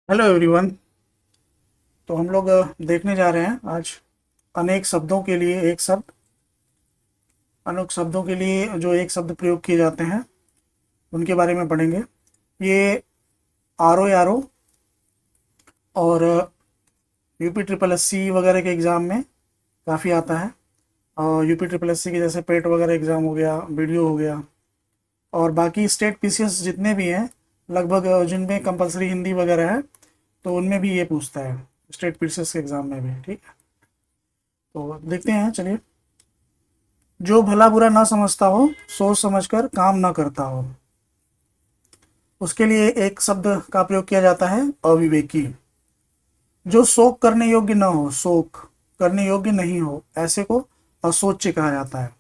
Hello everyone. तो हम लोग देखने जा रहे हैं आज अनेक शब्दों के लिए एक शब्द, अनेक शब्दों के लिए जो एक शब्द प्रयोग किए जाते हैं उनके बारे में पढ़ेंगे। ये आर ओ और यूपी ट्रिपल एस सी वगैरह के एग्ज़ाम में काफ़ी आता है। और यूपी ट्रिपल एस सी के जैसे पेट वगैरह एग्ज़ाम हो गया, वीडियो हो गया, और बाकी स्टेट पीसीएस जितने भी हैं लगभग जिनमें कंपलसरी हिंदी वगैरह है तो उनमें भी ये पूछता है, स्टेट पीसीएस के एग्ज़ाम में भी। ठीक है, तो देखते हैं। चलिए, जो भला बुरा ना समझता हो, सोच समझकर काम ना करता हो, उसके लिए एक शब्द का प्रयोग किया जाता है, अविवेकी। जो शोक करने योग्य न हो, शोक करने योग्य नहीं हो, ऐसे को असोच्य कहा जाता है।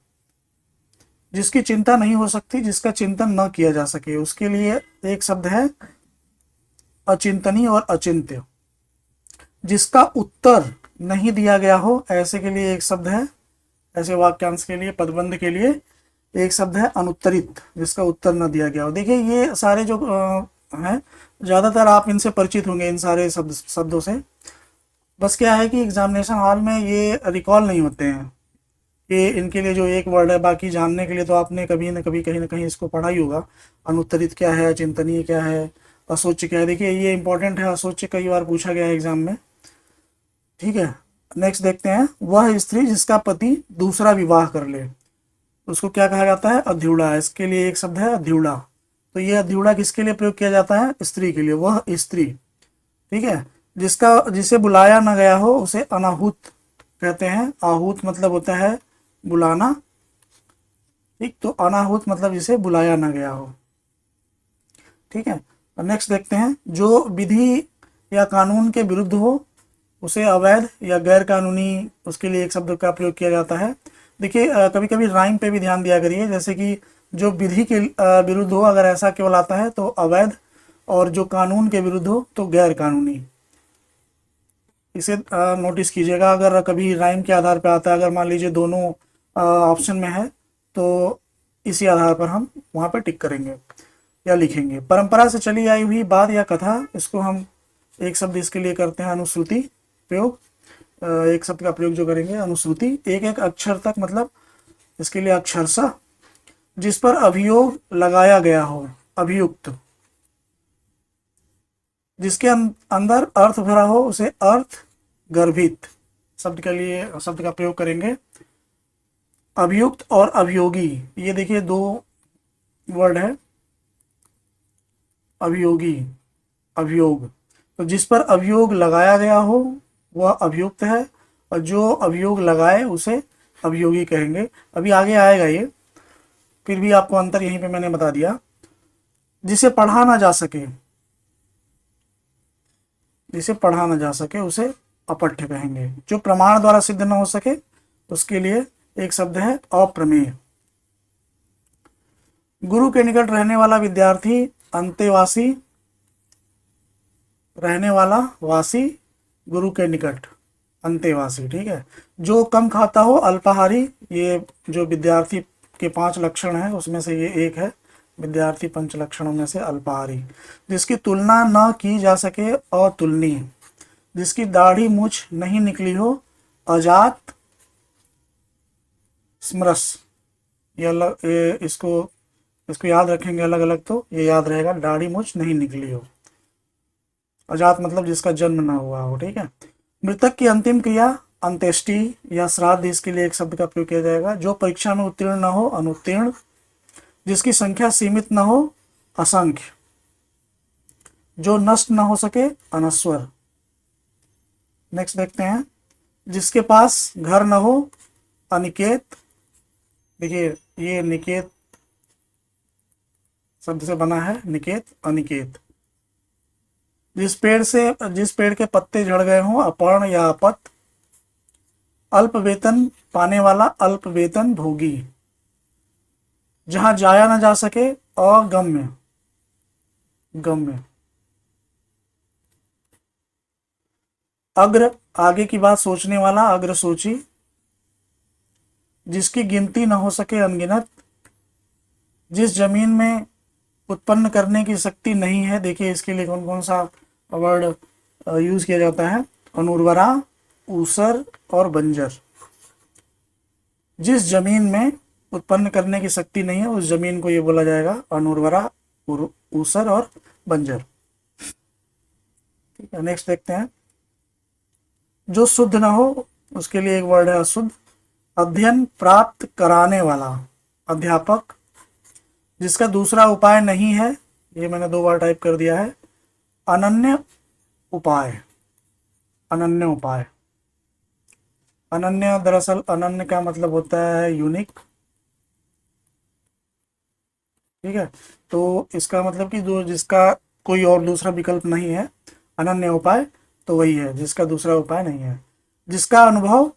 जिसकी चिंता नहीं हो सकती, जिसका चिंतन न किया जा सके, उसके लिए एक शब्द है अचिंतनीय और अचिंत्य। जिसका उत्तर नहीं दिया गया हो, ऐसे के लिए एक शब्द है, ऐसे वाक्यांश के लिए, पदबंध के लिए एक शब्द है अनुत्तरित, जिसका उत्तर न दिया गया हो। देखिए, ये सारे जो हैं, ज़्यादातर आप इनसे परिचित होंगे, इन सारे शब्दों से। बस क्या है कि एग्जामिनेशन हॉल में ये रिकॉल नहीं होते हैं, ये इनके लिए जो एक वर्ड है। बाकी जानने के लिए तो आपने कभी न कभी कहीं ना कहीं इसको पढ़ा ही होगा। अनुत्तरित क्या है, चिंतनीय क्या है, असोच्य क्या है। देखिए, ये इंपॉर्टेंट है, असोच्य कई बार पूछा गया है एग्जाम में। ठीक है, नेक्स्ट देखते हैं। वह स्त्री जिसका पति दूसरा विवाह कर ले, उसको क्या कहा जाता है, अध्युड़ा। इसके लिए एक शब्द है अध्युड़ा। तो ये अध्युड़ा किसके लिए प्रयोग किया जाता है, स्त्री के लिए, वह स्त्री। ठीक है, जिसे बुलाया ना गया हो उसे अनाहुत कहते हैं। आहूत मतलब होता है बुलाना। ठीक, तो अनाहुत मतलब जिसे बुलाया ना गया हो। ठीक है, नेक्स्ट देखते हैं। जो विधि या कानून के विरुद्ध हो, उसे अवैध या गैर कानूनी, उसके लिए एक शब्द का प्रयोग किया जाता है। देखिए, कभी कभी राइम पे भी ध्यान दिया करिए। जैसे कि जो विधि के विरुद्ध हो, अगर ऐसा केवल आता है तो अवैध, और जो कानून के विरुद्ध हो तो गैर कानूनी। इसे नोटिस कीजिएगा, अगर कभी राइम के आधार पर आता है, अगर मान लीजिए दोनों ऑप्शन में है, तो इसी आधार पर हम वहाँ पे टिक करेंगे या लिखेंगे। परंपरा से चली आई हुई बात या कथा, इसको हम एक शब्द इसके लिए करते हैं अनुश्रुति प्रयोग। एक शब्द का प्रयोग जो करेंगे अनुश्रुति, एक एक अक्षर तक, मतलब इसके लिए अक्षरशः। जिस पर अभियोग लगाया गया हो, अभियुक्त। जिसके अंदर अर्थ भरा हो, उसे अर्थ गर्भित शब्द के लिए शब्द का प्रयोग करेंगे। अभियुक्त और अभियोगी, ये देखिए दो वर्ड है, अभियोगी, अभियोग। तो जिस पर अभियोग लगाया गया हो वह अभियुक्त है, और जो अभियोग लगाए उसे अभियोगी कहेंगे। अभी आगे आएगा ये, फिर भी आपको अंतर यहीं पे मैंने बता दिया। जिसे पढ़ा ना जा सके, जिसे पढ़ा ना जा सके उसे अपठ्य कहेंगे। जो प्रमाण द्वारा सिद्ध न हो सके, उसके लिए एक शब्द है अप्रमेय। गुरु के निकट रहने वाला विद्यार्थी अंतेवासी, रहने वाला, वासी, गुरु के निकट, अंतेवासी। ठीक है, जो कम खाता हो, अल्पाहारी। ये जो विद्यार्थी के 5 लक्षण हैं उसमें से ये एक है, विद्यार्थी 5 लक्षणों में से अल्पाहारी। जिसकी तुलना न की जा सके, अतुलनीय। जिसकी दाढ़ी मूछ नहीं निकली हो, अजात स्मरस। ये इसको इसको याद रखेंगे अलग अलग, तो ये याद रहेगा, दाढ़ी मूछ नहीं निकली हो। अजात मतलब जिसका जन्म ना हुआ हो। ठीक है, मृतक की अंतिम क्रिया अंत्येष्टि या श्राद्ध, इसके लिए एक शब्द का प्रयोग किया जाएगा। जो परीक्षा में उत्तीर्ण न हो, अनुत्तीर्ण। जिसकी संख्या सीमित न हो, असंख्य। जो नष्ट न हो सके, अनश्वर। नेक्स्ट देखते हैं। जिसके पास घर न हो, अनिकेत। देखिए, ये निकेत शब्द से बना है, निकेत, अनिकेत। जिस पेड़ के पत्ते झड़ गए हों, अपर्ण या अपत। अल्प वेतन पाने वाला, अल्प वेतन भोगी। जहां जाया ना जा सके, अगम्य, गम्य। अग्र, आगे की बात सोचने वाला, अग्र सोची। जिसकी गिनती न हो सके, अनगिनत। जिस जमीन में उत्पन्न करने की शक्ति नहीं है, देखिए इसके लिए कौन कौन सा वर्ड यूज किया जाता है। अनुर्वरा, ऊसर और बंजर। जिस जमीन में उत्पन्न करने की शक्ति नहीं है उस जमीन को ये बोला जाएगा अनुर्वरा, ऊसर और बंजर। ठीक है, नेक्स्ट देखते हैं। जो शुद्ध ना हो उसके लिए एक वर्ड है अशुद्ध। अध्ययन प्राप्त कराने वाला, अध्यापक। जिसका दूसरा उपाय नहीं है, ये मैंने 2 बार टाइप कर दिया है। अनन्य उपाय, अनन्य उपाय। अनन्य, दरअसल अनन्य का मतलब होता है यूनिक। ठीक है, तो इसका मतलब कि जो जिसका कोई और दूसरा विकल्प नहीं है, अनन्य उपाय तो वही है जिसका दूसरा उपाय नहीं है। जिसका अनुभव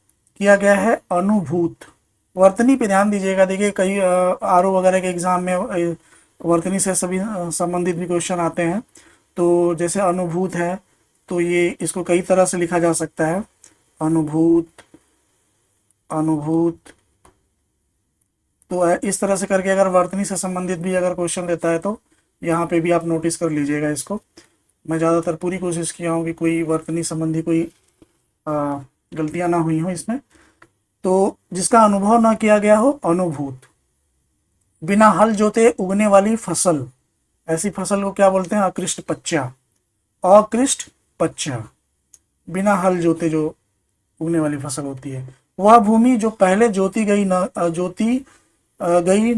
किया गया है, अनुभूत। वर्तनी पे ध्यान दीजिएगा। देखिए कई आरओ वगैरह के एग्जाम में वर्तनी से सभी संबंधित भी क्वेश्चन आते हैं। तो जैसे अनुभूत है तो ये इसको कई तरह से लिखा जा सकता है। अनुभूत, अनुभूत। तो इस तरह से करके अगर वर्तनी से संबंधित भी अगर क्वेश्चन देता है तो यहाँ पे भी आप नोटिस कर लीजिएगा इसको। मैं ज़्यादातर पूरी कोशिश किया हूँ कि कोई वर्तनी संबंधी कोई गलतियाँ ना हुई हो इसमें। तो जिसका अनुभव ना किया गया हो, अनुभूत। बिना हल जोते उगने वाली फसल, ऐसी फसल को क्या बोलते हैं? अकृष्ट पच्चा, अकृष्ट पच्चा। बिना हल जोते जो उगने वाली फसल होती है। वह भूमि जो पहले जोती गई न जोती गई,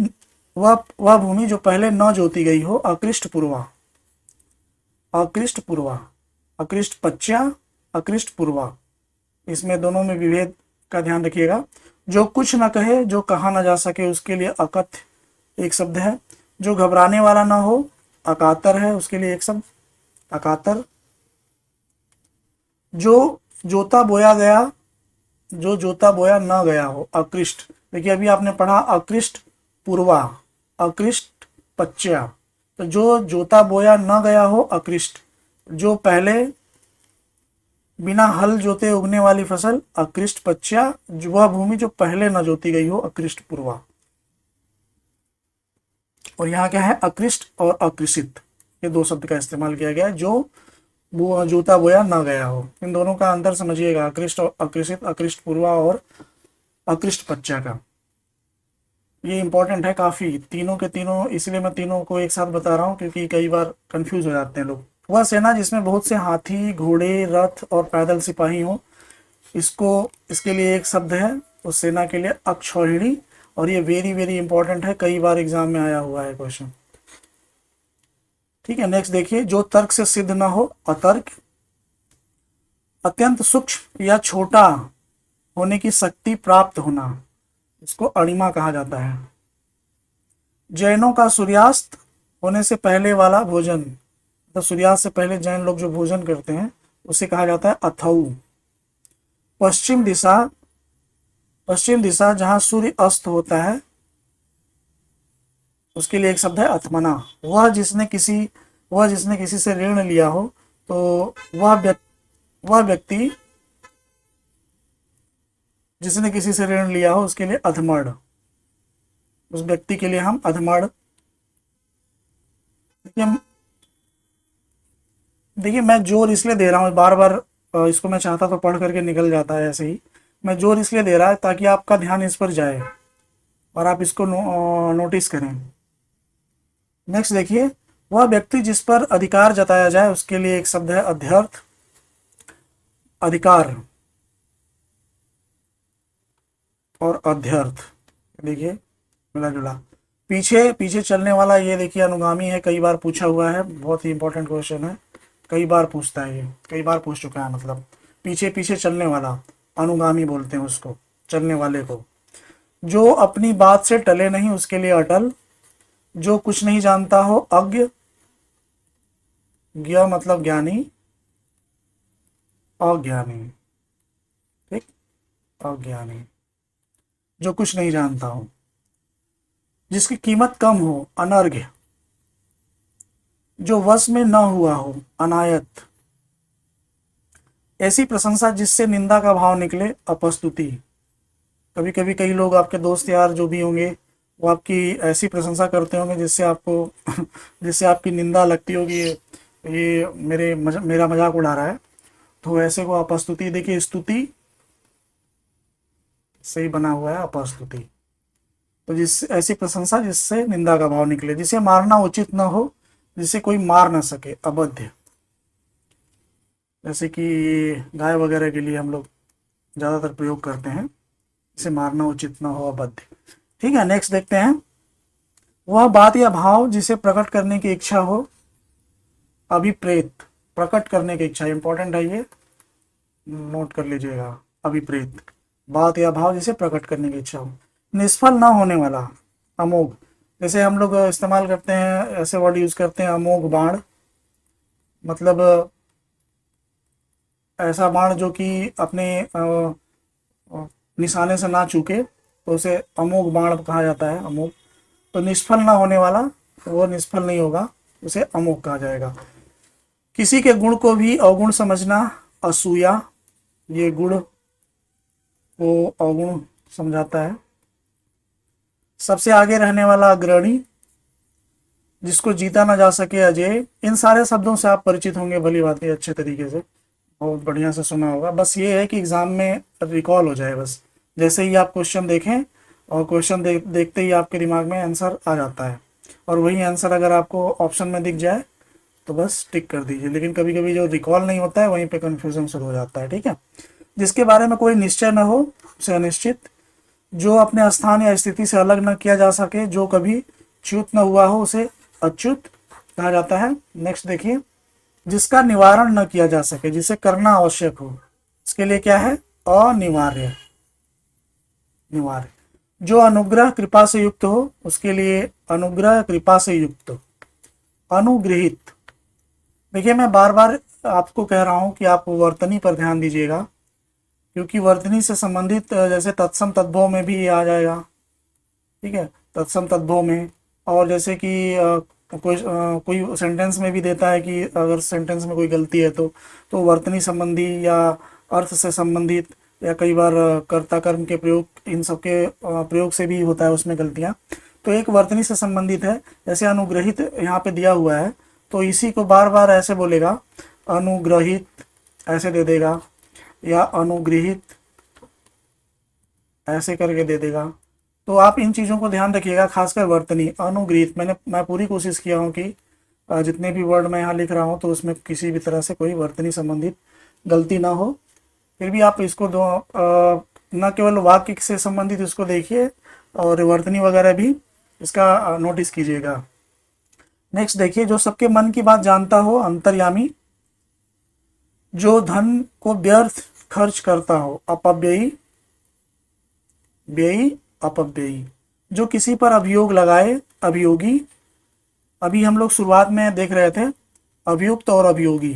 वह भूमि जो पहले न जोती गई हो, अकृष्ट पूर्वा, अकृष्ट पूर्वा। अकृष्ट पच्चा, अकृष्ट पूर्वा। इसमें दोनों में विभेद का ध्यान रखिएगा। जो कुछ न कहे, जो कहा न जा सके, उसके लिए अकथ्य एक शब्द है। जो घबराने वाला ना हो, अकातर है, उसके लिए एक शब्द अकातर। जो जोता बोया गया, जो जोता बोया न गया हो, अकृष्ट। देखिए अभी आपने पढ़ा अकृष्ट पूर्वा, अकृष्ट पच्चा। तो जो जोता बोया न गया हो, अकृष्ट। जो पहले बिना हल जोते उगने वाली फसल, अकृष्ट पच्चा। वह भूमि जो पहले न जोती गई हो, अकृष्ट पूर्वा। और यहाँ क्या है? अकृष्ट और अकृषित, ये 2 शब्द का इस्तेमाल किया गया है। जो जोता बोया ना गया हो, इन दोनों का अंतर समझिएगा, अकृष्ट और अकृषित, अकृष्ट पूर्वा और अकृष्ट पच्चा का। ये इंपॉर्टेंट है काफ़ी, तीनों के तीनों। इसलिए मैं तीनों को एक साथ बता रहा हूँ क्योंकि कई बार कंफ्यूज हो जाते हैं लोग। वह सेना जिसमें बहुत से हाथी, घोड़े, रथ और पैदल सिपाही हो, इसको इसके लिए एक शब्द है उस सेना के लिए, अक्षौहिणी। और ये वेरी वेरी इंपॉर्टेंट है, कई बार एग्जाम में आया हुआ है क्वेश्चन। ठीक है, नेक्स्ट देखिए। जो तर्क से सिद्ध ना हो, अतर्क। अत्यंत सूक्ष्म या छोटा होने की शक्ति प्राप्त होना, इसको अणिमा कहा जाता है। जैनों का सूर्यास्त होने से पहले वाला भोजन, तो सूर्यास्त से पहले जैन लोग जो भोजन करते हैं उसे कहा जाता है अथऊ। पश्चिम दिशा, पश्चिम दिशा जहां सूर्य अस्त होता है, उसके लिए एक शब्द है अथमना। वह जिसने किसी से ऋण लिया हो, तो वह व्यक्ति जिसने किसी से ऋण लिया हो उसके लिए अधमड़। उस व्यक्ति के लिए हम अधमड़। देखिए मैं जोर इसलिए दे रहा हूँ बार बार, इसको मैं चाहता तो पढ़ करके निकल जाता है ऐसे ही। मैं जोर इसलिए दे रहा है ताकि आपका ध्यान इस पर जाए और आप इसको नोटिस करें। नेक्स्ट देखिए। वह व्यक्ति जिस पर अधिकार जताया जाए, उसके लिए एक शब्द है अध्यर्थ, अधिकार और अध्यर्थ। देखिए मिला जुला। पीछे पीछे चलने वाला, ये देखिए अनुगामी है, कई बार पूछा हुआ है, बहुत ही इंपॉर्टेंट क्वेश्चन है, कई बार पूछता है, ये कई बार पूछ चुका है। मतलब पीछे पीछे चलने वाला, अनुगामी बोलते हैं उसको, चलने वाले को। जो अपनी बात से टले नहीं, उसके लिए अटल। जो कुछ नहीं जानता हो, अज्ञ। ज्ञ मतलब ज्ञानी, अज्ञानी। ठीक, अज्ञानी, जो कुछ नहीं जानता हो। जिसकी कीमत कम हो, अनर्घ्य। जो वश में न हुआ हो, अनायत। ऐसी प्रशंसा जिससे निंदा का भाव निकले, अपस्तुति। कभी कभी कई लोग, आपके दोस्त यार जो भी होंगे, वो आपकी ऐसी प्रशंसा करते होंगे जिससे आपको जिससे आपकी निंदा लगती होगी, ये मेरा मजाक उड़ा रहा है। तो ऐसे को अपस्तुति, देखिए स्तुति सही बना हुआ है, अपस्तुति। तो जिस ऐसी प्रशंसा जिससे निंदा का भाव निकले, जिसे मारना उचित न हो, जिसे कोई मार ना सके, अबध्य। जैसे कि गाय वगैरह के लिए हम लोग ज़्यादातर प्रयोग करते हैं, जिसे मारना उचित न हो, अबध्य। ठीक है, नेक्स्ट देखते हैं। वह बात या भाव जिसे प्रकट करने की इच्छा हो, अभिप्रेत। प्रकट करने की इच्छा इंपॉर्टेंट है, ये नोट कर लीजिएगा। अभिप्रेत, बात या भाव जिसे प्रकट करने की इच्छा हो। निष्फल ना होने वाला, अमोघ। जैसे हम लोग इस्तेमाल करते हैं, ऐसे वर्ड यूज करते हैं, अमोघ बाण, मतलब ऐसा बाण जो कि अपने निशाने से ना चूके, तो उसे अमोघ बाण कहा जाता है, अमोघ। तो निष्फल ना होने वाला, वो निष्फल नहीं होगा, उसे अमोघ कहा जाएगा। किसी के गुण को भी अवगुण समझना, असूया। ये गुण को अवगुण समझाता है। सबसे आगे रहने वाला, अग्रणी। जिसको जीता ना जा सके, अजय। इन सारे शब्दों से आप परिचित होंगे भली बात है, अच्छे तरीके से, बहुत बढ़िया से सुना होगा। बस ये है कि एग्जाम में रिकॉल हो जाए, बस जैसे ही आप क्वेश्चन देखें और क्वेश्चन देखते ही आपके दिमाग में आंसर आ जाता है, और वही आंसर अगर आपको ऑप्शन में दिख जाए तो बस टिक कर दीजिए। लेकिन कभी कभी जो रिकॉल नहीं होता है, वहीं पे कन्फ्यूजन शुरू हो जाता है। ठीक है, जिसके बारे में कोई निश्चय न हो, उसे अनिश्चित। जो अपने स्थान या स्थिति से अलग न किया जा सके, जो कभी च्युत न हुआ हो, उसे अच्युत कहा जाता है। नेक्स्ट देखिए, जिसका निवारण न किया जा सके, जिसे करना आवश्यक हो, इसके लिए क्या है, अनिवार्य, निवार्य। जो अनुग्रह कृपा से युक्त हो, उसके लिए अनुग्रह कृपा से युक्त, अनुग्रहित। देखिए मैं बार बार आपको कह रहा हूं कि आप वर्तनी पर ध्यान दीजिएगा, क्योंकि वर्तनी से संबंधित जैसे तत्सम तद्भव में भी ये आ जाएगा। ठीक है, तत्सम तद्भव में, और जैसे कि कोई सेंटेंस में भी देता है कि अगर सेंटेंस में कोई गलती है तो वर्तनी संबंधी या अर्थ से संबंधित, या कई बार कर्ता कर्म के प्रयोग, इन सब के प्रयोग से भी होता है उसमें गलतियाँ। तो एक वर्तनी से संबंधित है, जैसे अनुग्रहित यहाँ पे दिया हुआ है, तो इसी को बार बार ऐसे बोलेगा, अनुग्रहित ऐसे दे देगा, या अनुग्रहित ऐसे करके दे देगा। तो आप इन चीज़ों को ध्यान रखिएगा, खासकर वर्तनी, अनुग्रहित। मैं पूरी कोशिश किया हूँ कि जितने भी वर्ड मैं यहाँ लिख रहा हूँ तो उसमें किसी भी तरह से कोई वर्तनी संबंधित गलती ना हो। फिर भी आप इसको न केवल वाक्य से संबंधित इसको देखिए, और वर्तनी वगैरह भी इसका नोटिस कीजिएगा। नेक्स्ट देखिए, जो सबके मन की बात जानता हो, अंतर्यामी। जो धन को व्यर्थ खर्च करता हो, अपव्ययी, व्ययी, अपव्ययी। जो किसी पर अभियोग लगाए, अभियोगी। अभी हम लोग शुरुआत में देख रहे थे अभियुक्त और अभियोगी।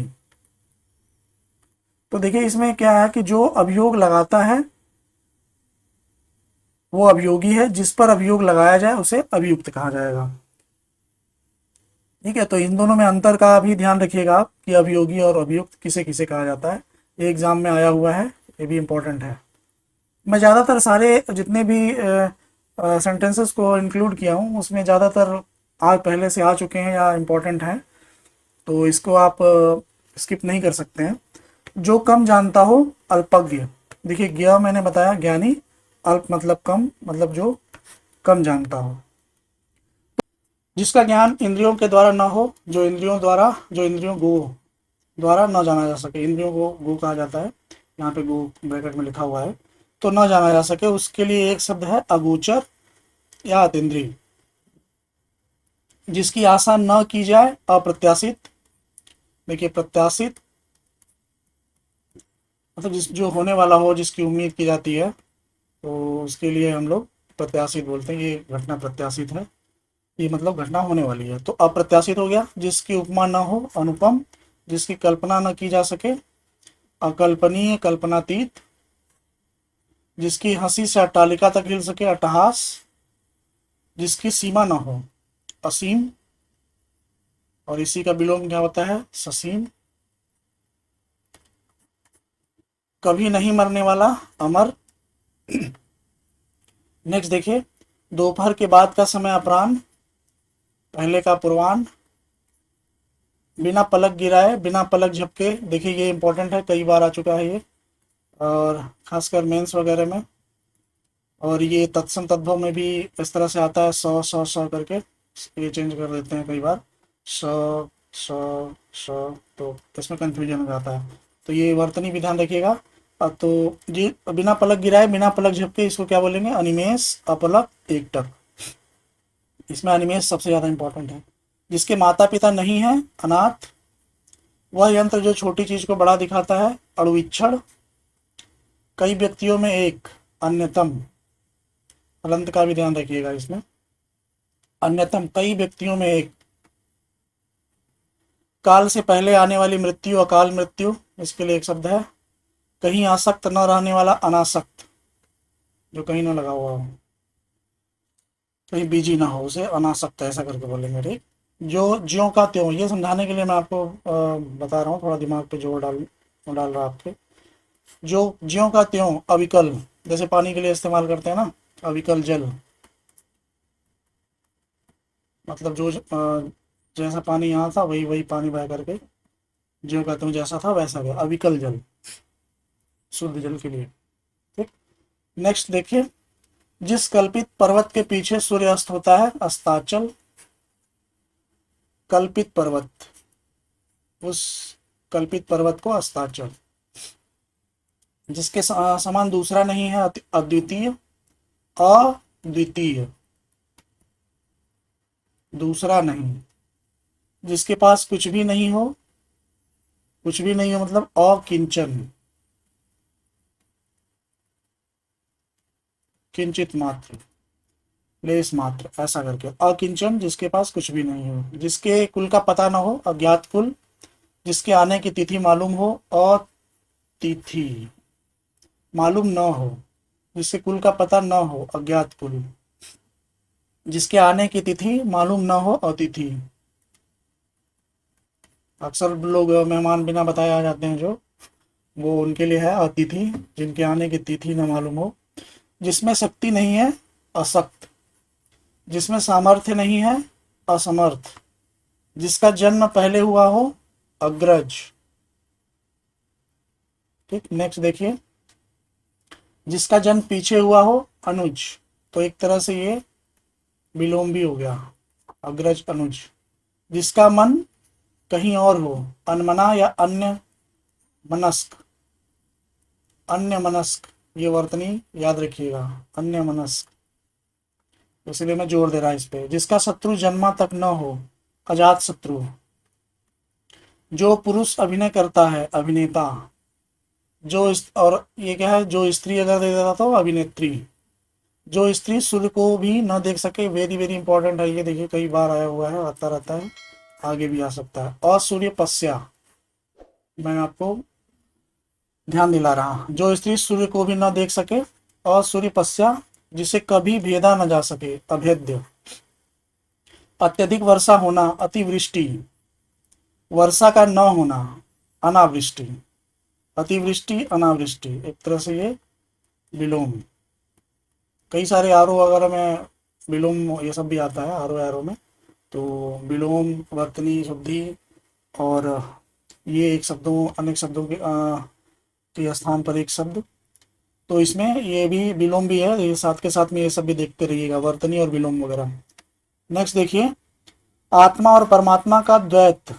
तो देखिए इसमें क्या है कि जो अभियोग लगाता है वो अभियोगी है, जिस पर अभियोग लगाया जाए उसे अभियुक्त कहा जाएगा। ठीक है, तो इन दोनों में अंतर का भी ध्यान रखिएगा आप, कि अभियोगी और अभियुक्त किसे किसे कहा जाता है। ये एग्जाम में आया हुआ है, ये भी इम्पोर्टेंट है। मैं ज़्यादातर सारे जितने भी सेंटेंसेस को इंक्लूड किया हूँ, उसमें ज़्यादातर आज पहले से आ चुके हैं या इम्पोर्टेंट हैं, तो इसको आप स्किप नहीं कर सकते हैं। जो कम जानता हो, अल्पज्ञ। देखिए ज्ञ मैंने बताया ज्ञानी, अल्प मतलब कम, मतलब जो कम जानता हो। जिसका ज्ञान इंद्रियों के द्वारा न हो, जो इंद्रियों गो द्वारा न जाना जा सके, इंद्रियों को गो कहा जाता है, यहाँ पे गो ब्रैकेट में लिखा हुआ है, तो न जाना जा सके, उसके लिए एक शब्द है अगोचर या अतीन्द्रिय। जिसकी आशा न की जाए, अप्रत्याशित। देखिए प्रत्याशित मतलब जो होने वाला हो, जिसकी उम्मीद की जाती है, तो उसके लिए हम लोग प्रत्याशित बोलते हैं, ये घटना प्रत्याशित है, ये मतलब घटना होने वाली है। तो अप्रत्याशित हो गया। जिसकी उपमा न हो, अनुपम। जिसकी कल्पना न की जा सके, अकल्पनीय, कल्पनातीत। जिसकी हंसी से अट्टालिका तक हिल सके, अट्टहास। जिसकी सीमा न हो, असीम, और इसी का विलोम क्या होता है, ससीम। कभी नहीं मरने वाला, अमर। नेक्स्ट देखिए, दोपहर के बाद का समय अपराह्न, पहले का पूर्वाह्न। बिना पलक गिराए, बिना पलक झपके। देखिए ये इंपॉर्टेंट है, कई बार आ चुका है ये, और खासकर मेंस वगैरह में। और ये तत्सम तद्भव में भी इस तरह से आता है, सौ सौ सौ करके, ये चेंज कर देते हैं कई बार, सौ सौ सौ, तो इसमें कंफ्यूजन हो जाता है। तो ये वर्तनी भी ध्यान रखिएगा। तो ये बिना पलक गिराए, बिना पलक झपके, इसको क्या बोलेंगे? अनिमेष, अपलक, एकटक। इसमें अनिमेष सबसे ज़्यादा इंपॉर्टेंट है। जिसके माता पिता नहीं है, अनाथ। वह यंत्र जो छोटी चीज को बड़ा दिखाता है, अणुवीक्षण। कई व्यक्तियों में एक, अन्यतम। हलंत का भी ध्यान रखिएगा इसमें, अन्यतम, कई व्यक्तियों में एक। काल से पहले आने वाली मृत्यु, अकाल मृत्यु, इसके लिए एक शब्द है। कहीं आसक्त न रहने वाला, अनासक्त, जो कहीं न लगा हुआ हो, कहीं बिजी ना हो, उसे अनासक्त ऐसा करके बोलेंगे, ठीक। जो ज्यों का त्यों, ये समझाने के लिए मैं आपको बता रहा हूँ, थोड़ा दिमाग पे जोर डाल रहा आपके। जो ज्यों का त्यों, अविकल, जैसे पानी के लिए इस्तेमाल करते हैं ना, अविकल जल, मतलब जो जैसा पानी यहाँ था वही वही पानी बह करके, ज्यों का त्यों जैसा था वैसा गया, अविकल जल, शुद्ध जल के लिए, ठीक। नेक्स्ट देखिए, जिस कल्पित पर्वत के पीछे सूर्य अस्त होता है, अस्ताचल। कल्पित पर्वत, उस कल्पित पर्वत को अस्ताचल। जिसके समान दूसरा नहीं है, अद्वितीय, अद्वितीय, दूसरा नहीं। जिसके पास कुछ भी नहीं हो, कुछ भी नहीं हो मतलब अकिंचन, किंचित मात्र, लेस मात्र, ऐसा करके अकिंचन, जिसके पास कुछ भी नहीं हो। जिसके कुल का पता ना हो, अज्ञात कुल। जिसके आने की तिथि मालूम हो, अतिथि, मालूम न हो। जिसके कुल का पता न हो, अज्ञात कुल। जिसके आने की तिथि मालूम न हो, अतिथि। अक्सर लोग मेहमान बिना बताए आ जाते हैं जो, वो उनके लिए है अतिथि, जिनके आने की तिथि न मालूम हो। जिसमें शक्ति नहीं है, असक्त। जिसमें सामर्थ्य नहीं है, असमर्थ। जिसका जन्म पहले हुआ हो, अग्रज, ठीक। नेक्स्ट देखिए, जिसका जन्म पीछे हुआ हो, अनुज। तो एक तरह से ये विलोम भी हो गया, अग्रज अनुज। जिसका मन कहीं और हो, अनमना या अन्य मनस्क, अन्य मनस्क, ये वर्तनी याद रखिएगा, अन्य मनस्क, इसलिए मैं जोर दे रहा इस पे। जिसका शत्रु जन्मा तक न हो, अजात शत्रु। जो पुरुष अभिनय करता है, अभिनेता। और ये क्या है, जो स्त्री अगर दे देता तो अभिनेत्री। जो स्त्री सूर्य को भी न देख सके, वेरी वेरी इंपॉर्टेंट है ये, देखिए कई बार आया हुआ है, आता रहता है, आगे भी आ सकता है। और सूर्य पश्या, मैं आपको ध्यान दिला रहा हूं, जो स्त्री सूर्य को भी न देख सके, और सूर्य पश्या, जिसे कभी भेदा न जा सके, अभेद्य। अत्यधिक वर्षा होना, अतिवृष्टि। वर्षा का न होना, अनावृष्टि। अतिवृष्टि, अनावृष्टि, एक तरह से ये विलोम। कई सारे आरो वगैरह में विलोम ये सब भी आता है, आरो एरो में। तो विलोम, वर्तनी, शुद्धि, और ये एक शब्दों, अनेक शब्दों के स्थान पर एक शब्द। तो इसमें ये भी विलोम भी है, ये साथ के साथ में ये सब भी देखते रहिएगा, वर्तनी और विलोम वगैरह। नेक्स्ट देखिए, आत्मा और परमात्मा का द्वैत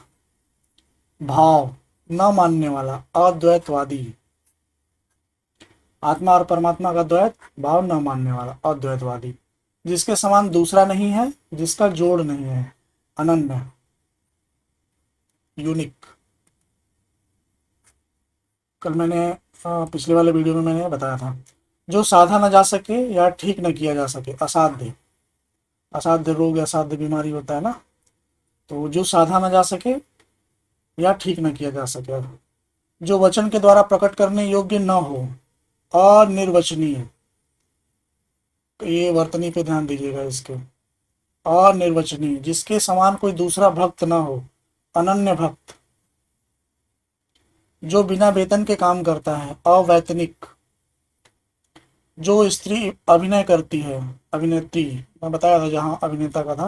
भाव न मानने वाला, अद्वैतवादी। आत्मा और परमात्मा का द्वैत भाव न मानने वाला, अद्वैतवादी। जिसके समान दूसरा नहीं है, जिसका जोड़ नहीं है, अनन्य, यूनिक। कल मैंने पिछले वाले वीडियो में मैंने बताया था, जो साधा न जा सके या ठीक न किया जा सके, असाध्य। असाध्य रोग, असाध्य बीमारी होता है ना, तो जो साधा न जा सके या ठीक न किया जा सके। जो वचन के द्वारा प्रकट करने योग्य न हो, अनिर्वचनीय। ये वर्तनी पे ध्यान दीजिएगा इसके, अनिर्वचनीय। जिसके समान कोई दूसरा भक्त न हो, अनन्य भक्त। जो बिना वेतन के काम करता है, अवैतनिक। जो स्त्री अभिनय करती है, अभिनेत्री, मैं बताया था जहां अभिनेता का था,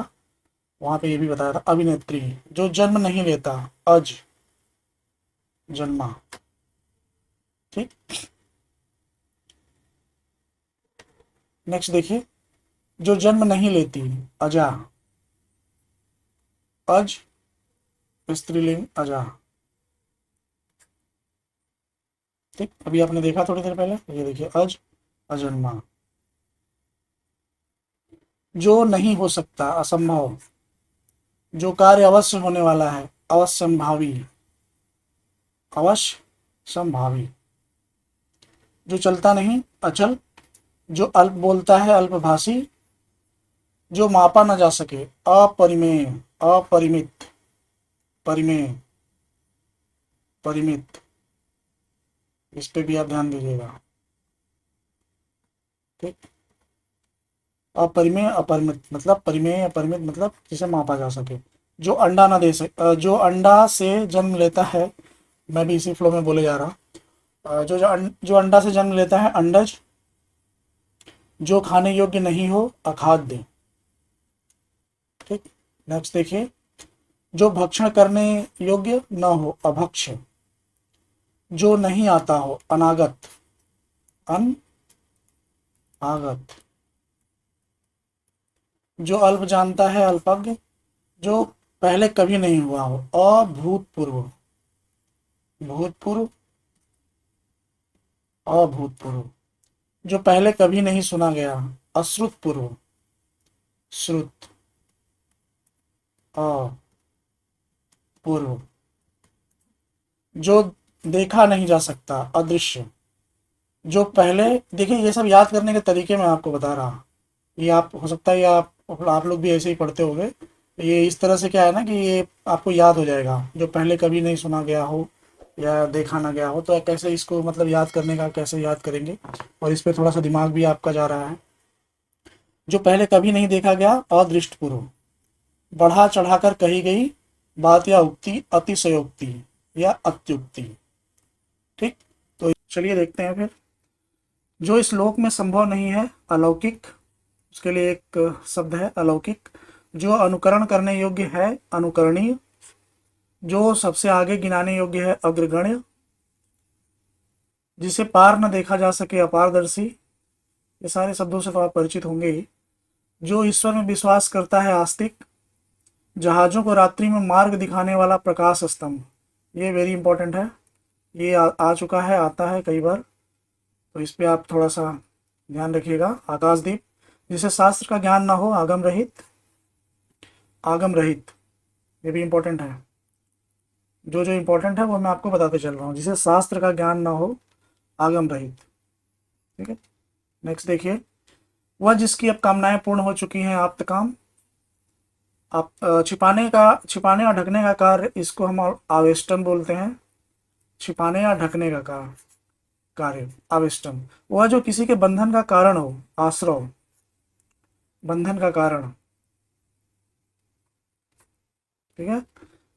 वहां पे ये भी बताया था। अभिनेत्री, जो जन्म नहीं लेता, अज, जन्मा। ठीक, नेक्स्ट देखिए, जो जन्म नहीं लेती, अजा, अज, स्त्रीलिंग अजा। ठीक, अभी आपने देखा थोड़ी देर पहले, ये देखिए अज, अजन्मा। जो नहीं हो सकता, असंभव। जो कार्य अवश्य होने वाला है, अवश्यंभावी, अवश्य संभावी। जो चलता नहीं, अचल। जो अल्प बोलता है, अल्पभाषी। जो मापा न जा सके, अपरिमेय, अपरिमित, परिमेय, परिमित। इस पे भी आप ध्यान दीजिएगा। ठीक, अपरिमेय अपरिमित मतलब परिमेय, अपरिमित मतलब जिसे मापा जा सके। जो अंडा ना दे सके, जो अंडा से जन्म लेता है, मैं भी इसी फ्लो में बोले जा रहा। जो अंडा से जन्म लेता है, अंडज। जो खाने योग्य नहीं हो, अखाद्य। ठीक, नेक्स्ट देखिए, जो भक्षण करने योग्य न हो, अभक्ष्य। जो नहीं आता हो, अनागत, अनागत। जो अल्प जानता है, अल्पज्ञ। जो पहले कभी नहीं हुआ हो, अभूतपूर्व, भूतपूर्व, अभूतपूर्व। जो पहले कभी नहीं सुना गया, अश्रुतपूर्व, श्रुत, अपूर्व। जो देखा नहीं जा सकता, अदृश्य। जो पहले, देखिए ये सब याद करने के तरीके मैं आपको बता रहा। ये आप, हो सकता है ये आप लोग भी ऐसे ही पढ़ते होंगे। ये इस तरह से क्या है ना कि ये आपको याद हो जाएगा, जो पहले कभी नहीं सुना गया हो या देखा ना गया हो, तो कैसे इसको मतलब याद करने का, कैसे याद करेंगे। और इस पे थोड़ा सा दिमाग भी आपका जा रहा है। जो पहले कभी नहीं देखा गया, अदृष्टपूर्व। बढ़ा चढ़ाकर कही गई बात या उक्ति, अतिशयोक्ति या अत्युक्ति। ठीक, तो चलिए देखते हैं फिर। जो इस लोक में संभव नहीं है, अलौकिक। उसके लिए एक शब्द है, अलौकिक। जो अनुकरण करने योग्य है, अनुकरणीय। जो सबसे आगे गिनाने योग्य है, अग्रगण्य। जिसे पार न देखा जा सके, अपारदर्शी। ये सारे शब्दों से तो आप परिचित होंगे ही। जो ईश्वर में विश्वास करता है, आस्तिक। जहाजों को रात्रि में मार्ग दिखाने वाला, प्रकाश स्तंभ। ये वेरी इंपॉर्टेंट है। ये आ चुका है, आता है कई बार, तो इस पे आप थोड़ा सा ध्यान रखिएगा। आकाशदीप। जिसे शास्त्र का ज्ञान ना हो, आगम रहित, आगम रहित। ये भी इंपॉर्टेंट है। जो जो इंपॉर्टेंट है वो मैं आपको बताते चल रहा हूँ। जिसे शास्त्र का ज्ञान ना हो, आगम रहित। ठीक है, नेक्स्ट देखिए, वह जिसकी अब कामनाएं पूर्ण हो चुकी हैं, आप्त काम। आप छिपाने या ढकने का कार्य, इसको हम आवेष्टन बोलते हैं। छिपाने या ढकने का कार्य, आवेष्टन। वह जो किसी के बंधन का कारण हो, आश्रव, बंधन का कारण। ठीक है,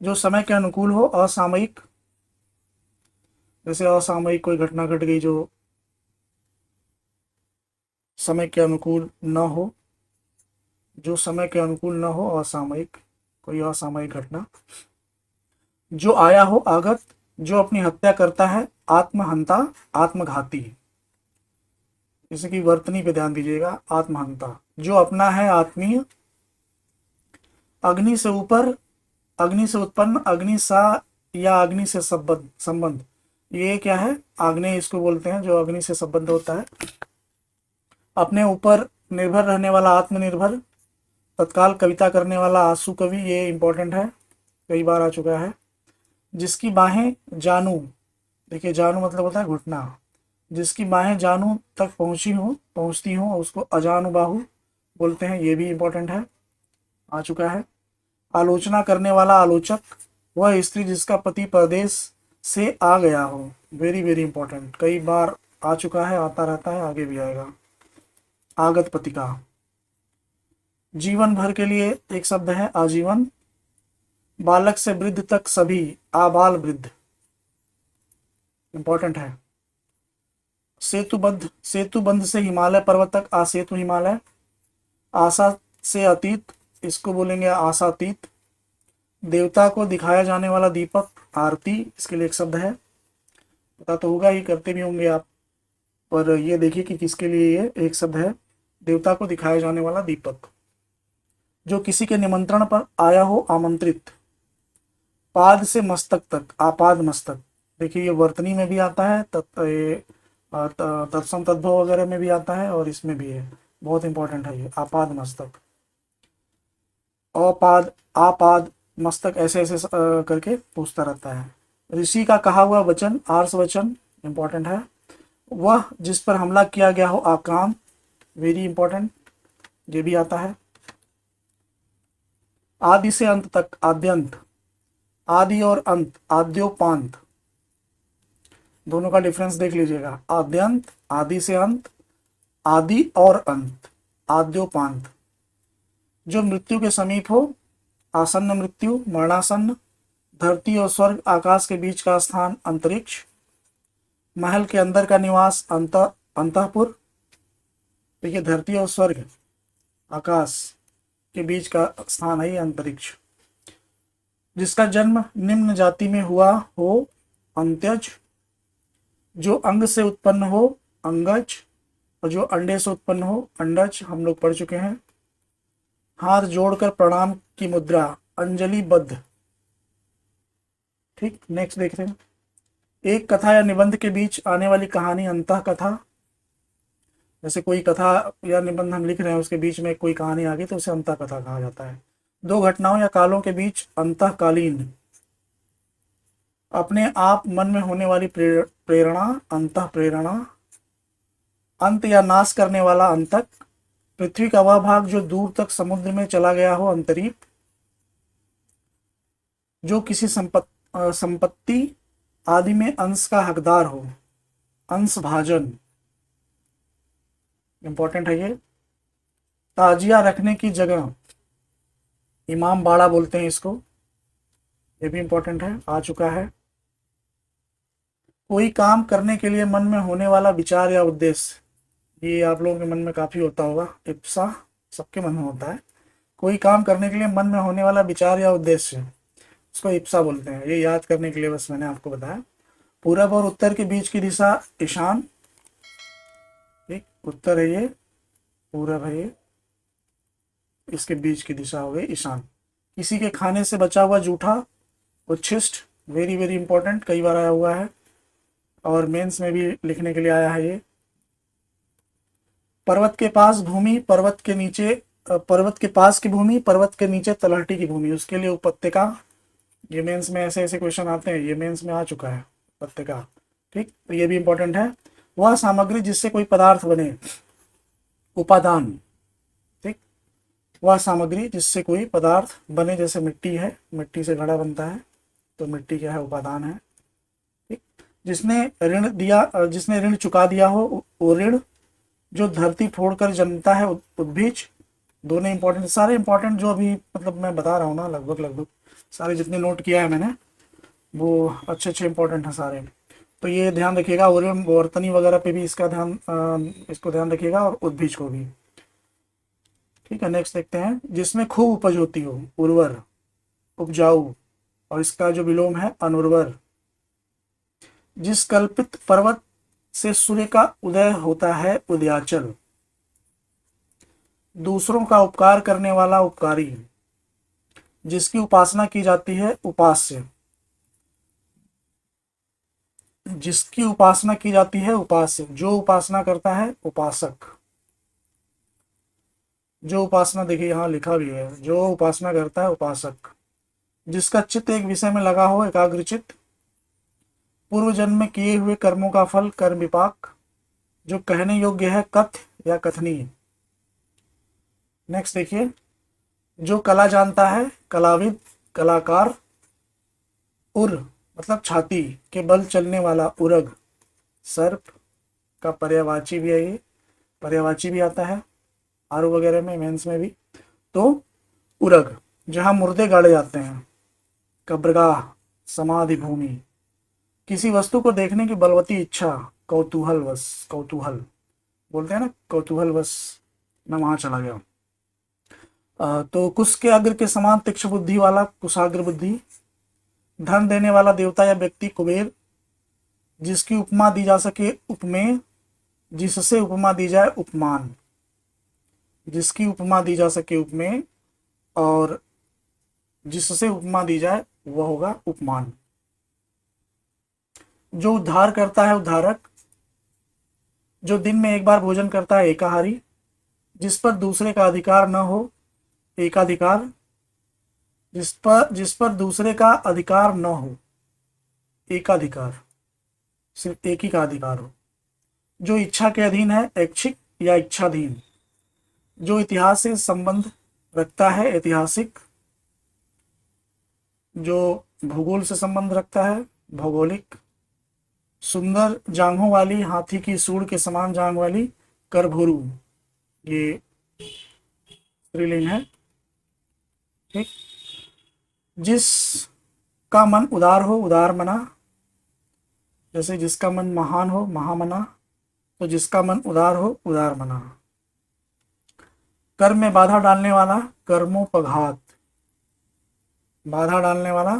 जो समय के अनुकूल हो, असामयिक। जैसे असामयिक कोई घटना घट गई जो समय के अनुकूल न हो, जो समय के अनुकूल न हो, असामयिक, कोई असामयिक घटना। जो आया हो, आगत। जो अपनी हत्या करता है, आत्महंता, आत्मघाती। जैसे कि वर्तनी पे ध्यान दीजिएगा, आत्महंता। जो अपना है, आत्मीय। अग्नि से ऊपर, अग्नि से उत्पन्न, अग्नि सा या अग्नि से संबंध, संबंध। ये क्या है, आग्नेय इसको बोलते हैं, जो अग्नि से संबंध होता है। अपने ऊपर निर्भर रहने वाला, आत्मनिर्भर। तत्काल कविता करने वाला, आंसू कवि। ये इंपॉर्टेंट है, कई बार आ चुका है। जिसकी बाहें जानू, देखिए जानू मतलब होता है घुटना। जिसकी बाहें जानू तक पहुंचती हो, उसको अजानुबाहु बोलते हैं। ये भी इंपॉर्टेंट है, आ चुका है। आलोचना करने वाला, आलोचक। वह स्त्री जिसका पति परदेश से आ गया हो। वेरी वेरी इंपॉर्टेंट, कई बार आ चुका है, आता रहता है, आगे भी आएगा। आगत पतिका। जीवन भर के लिए एक शब्द है, आजीवन। बालक से वृद्ध तक सभी, आबाल वृद्ध, इंपॉर्टेंट है। सेतुबद्ध, सेतुबंध से हिमालय पर्वत तक, आसेतु हिमालय। आशा से अतीत, इसको बोलेंगे आसातीत। देवता को दिखाया जाने वाला दीपक, आरती, इसके लिए एक शब्द है, पता तो होगा ही, करते भी होंगे आप, पर ये देखिए कि किसके लिए ये एक शब्द है, देवता को दिखाया जाने वाला दीपक। जो किसी के निमंत्रण पर आया हो, आमंत्रित। पाद से मस्तक तक, आपाद मस्तक, देखिए ये वर्तनी में भी आता है, तत्सम तद्भव वगैरह में भी आता है, और इसमें भी है, बहुत इंपॉर्टेंट है ये, आपाद मस्तक। अपाद, आपाद मस्तक, ऐसे ऐसे करके पूछता रहता है। ऋषि का कहा हुआ वचन, आर्ष वचन, इंपॉर्टेंट है। वह जिस पर हमला किया गया हो, आक्रांत, वेरी इंपॉर्टेंट, ये भी आता है। आदि से अंत तक, आद्यंत, आदि और अंत, आद्योपांत, दोनों का डिफरेंस देख लीजिएगा। आद्यंत, आदि से अंत, आदि और अंत, आद्योपांत। जो मृत्यु के समीप हो, आसन्न मृत्यु, मरणासन्न। धरती और स्वर्ग आकाश के बीच का स्थान, अंतरिक्ष। महल के अंदर का निवास, अंतःपुर। देखिए धरती और स्वर्ग आकाश के बीच का स्थान है अंतरिक्ष। जिसका जन्म निम्न जाति में हुआ हो, अंत्यज। जो अंग से उत्पन्न हो, अंगज। और जो अंडे से उत्पन्न हो, अंडज, हम लोग पढ़ चुके हैं। हाथ जोड़कर प्रणाम की मुद्रा, अंजलिबद्ध। ठीक, नेक्स्ट देखते हैं। एक कथा या निबंध के बीच आने वाली कहानी, अंतः कथा। जैसे कोई कथा या निबंध हम लिख रहे हैं, उसके बीच में कोई कहानी आ गई तो उसे अंतः कथा कहा जाता है। दो घटनाओं या कालों के बीच, अंतःकालीन। अपने आप मन में होने वाली प्रेरणा, अंतः प्रेरणा। अंत या नाश करने वाला, अंतक। पृथ्वी का वह भाग जो दूर तक समुद्र में चला गया हो, अंतरीप। जो किसी संपत्ति आदि में अंश का हकदार हो, अंश भाजन, इंपॉर्टेंट है ये। ताजिया रखने की जगह, इमाम बाड़ा बोलते हैं इसको, ये भी इंपॉर्टेंट है, आ चुका है। कोई काम करने के लिए मन में होने वाला विचार या उद्देश्य, ये आप लोगों के मन में काफी होता होगा, इप्सा, सबके मन में होता है। कोई काम करने के लिए मन में होने वाला विचार या उद्देश्य, उसको इप्सा बोलते हैं। ये याद करने के लिए बस मैंने आपको बताया। पूरब और उत्तर के बीच की दिशा, ईशान। ठीक, उत्तर है ये, पूरब है ये, इसके बीच की दिशा हो गई ईशान। किसी के खाने से बचा हुआ जूठा, उच्छिष्ट, वेरी वेरी इंपॉर्टेंट, कई बार आया हुआ है और मेंस में भी लिखने के लिए आया है ये। पर्वत के पास भूमि, पर्वत के नीचे, पर्वत के पास की भूमि, पर्वत के नीचे तलहटी की भूमि, उसके लिए उपत्यका। ये मेंस में ऐसे ऐसे क्वेश्चन आते हैं, ये मेंस में आ चुका है, उपत्यका। ठीक, तो ये भी इंपॉर्टेंट है। वह सामग्री जिससे कोई पदार्थ बने, उपादान। ठीक, वह सामग्री जिससे कोई पदार्थ बने, जैसे मिट्टी है, मिट्टी से घड़ा बनता है, तो मिट्टी क्या है, उपादान है। ठीक, जिसने ऋण दिया, जिसने ऋण चुका दिया हो, वो ऋण। जो धरती फोड़कर जन्मता है, उद्भिज। दोनों इंपॉर्टेंट, सारे इंपॉर्टेंट जो अभी मतलब मैं बता रहा हूँ ना, लगभग लगभग सारे जितने नोट किया है मैंने, वो अच्छे अच्छे इंपॉर्टेंट हैं सारे। तो ये ध्यान रखिएगा, और वर्तनी वगैरह पे भी इसका ध्यान, इसको ध्यान रखिएगा, और उद्भिज को भी। ठीक है, नेक्स्ट देखते हैं। जिसमें खूब उपज होती हो, उर्वर, उपजाऊ, और इसका जो विलोम है, अनुर्वर। जिस कल्पित पर्वत से सूर्य का उदय होता है, उदयाचल। दूसरों का उपकार करने वाला, उपकारी। जिसकी उपासना की जाती है, उपास्य। जिसकी उपासना की जाती है, उपास्य। जो उपासना करता है, उपासक। जो उपासना, देखिए यहाँ लिखा भी है, जो उपासना करता है, उपासक। जिसका चित्त एक विषय में लगा हो, एकाग्रचित्त। पूर्व जन्म में किए हुए कर्मों का फल, कर्म विपाक। जो कहने योग्य है, कथ्य या कथनीय। नेक्स्ट देखिए। जो कला जानता है, कलाविद, कलाकार। उर मतलब छाती के बल चलने वाला, उरग। सर्प का पर्यायवाची भी है ये, पर्यायवाची भी आता है आरु वगैरह में, मेंस में भी। तो उरग, जहां मुर्दे गाड़े जाते हैं, कब्रगाह, समाधि भूमि। किसी वस्तु को देखने की बलवती इच्छा, कौतूहलवश, कौतूहल बोलते हैं ना, कौतूहलवश मैं वहां चला गया। तो कुश के अग्र के समान तीक्ष्ण बुद्धि वाला कुशाग्र बुद्धि, धन देने वाला देवता या व्यक्ति कुबेर, जिसकी उपमा दी जा सके उपमेय, जिससे उपमा दी जाए उपमान, जिसकी उपमा दी जा सके उपमेय और जिससे उपमा दी जाए वह होगा उपमान। जो उद्धार करता है उद्धारक, जो दिन में एक बार भोजन करता है एकाहारी, जिस पर दूसरे का अधिकार न हो एकाधिकार, जिस पर दूसरे का अधिकार न हो एकाधिकार, सिर्फ एक ही का अधिकार हो, जो इच्छा के अधीन है ऐच्छिक या इच्छाधीन, जो इतिहास से संबंध रखता है ऐतिहासिक, जो भूगोल से संबंध रखता है भौगोलिक, सुंदर जांघों वाली हाथी की सूंड के समान जांघ वाली करभोरू, ये स्त्रीलिंग है। ठीक। जिसका मन उदार हो उदार मना, जैसे जिसका मन महान हो महामना, तो जिसका मन उदार हो उदार मना। कर्म में बाधा डालने वाला कर्मोपघात, बाधा डालने वाला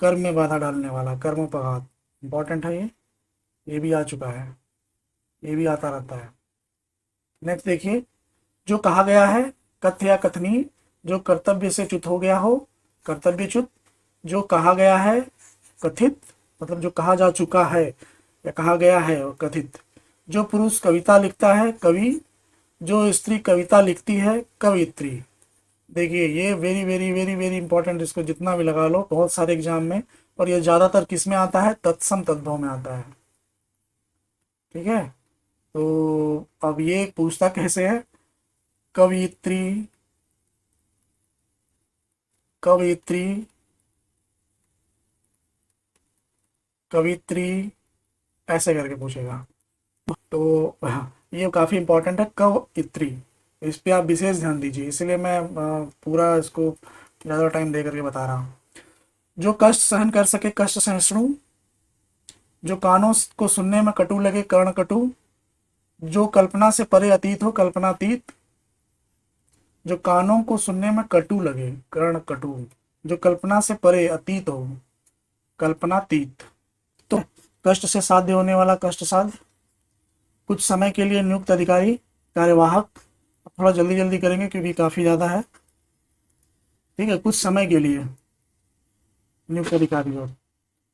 कर्म में बाधा डालने वाला कर्मोपघात, इंपॉर्टेंट है ये भी आ चुका है, ये भी आता रहता है। नेक्स्ट देखिए, जो कहा गया है कथ्य या कथनी, जो कर्तव्य से च्युत हो गया हो कर्तव्यच्युत, जो कहा गया है कथित, मतलब जो कहा जा चुका है या कहा गया है और कथित, जो पुरुष कविता लिखता है कवि, जो स्त्री कविता लिखती है कवियत्री। देखिए ये very very very very important, इसको जितना भी लगा लो बहुत सारे एग्जाम में, और ये ज़्यादातर किस में आता है तत्सम तद्भव में आता है। ठीक है, तो अब ये पूछता कैसे है, कवियत्री कवियत्री कवित्री ऐसे करके पूछेगा। तो ये काफ़ी इंपॉर्टेंट है कवियत्री, इस पे आप विशेष ध्यान दीजिए, इसलिए मैं पूरा इसको ज़्यादा टाइम दे करके बता रहा हूँ। जो कष्ट सहन कर सके कष्ट सहिष्णु, जो कानों को सुनने में कटु लगे कर्ण कटु, जो कल्पना से परे अतीत हो कल्पनातीत, जो कानों को सुनने में कटु लगे कर्ण कटु, जो कल्पना से परे अतीत हो कल्पनातीत। तो कष्ट से साध्य होने वाला कष्ट साध्य, कुछ समय के लिए नियुक्त अधिकारी कार्यवाहक, थोड़ा जल्दी जल्दी करेंगे क्योंकि काफ़ी ज़्यादा है। ठीक है, कुछ समय के लिए नियुक्त अधिकारी और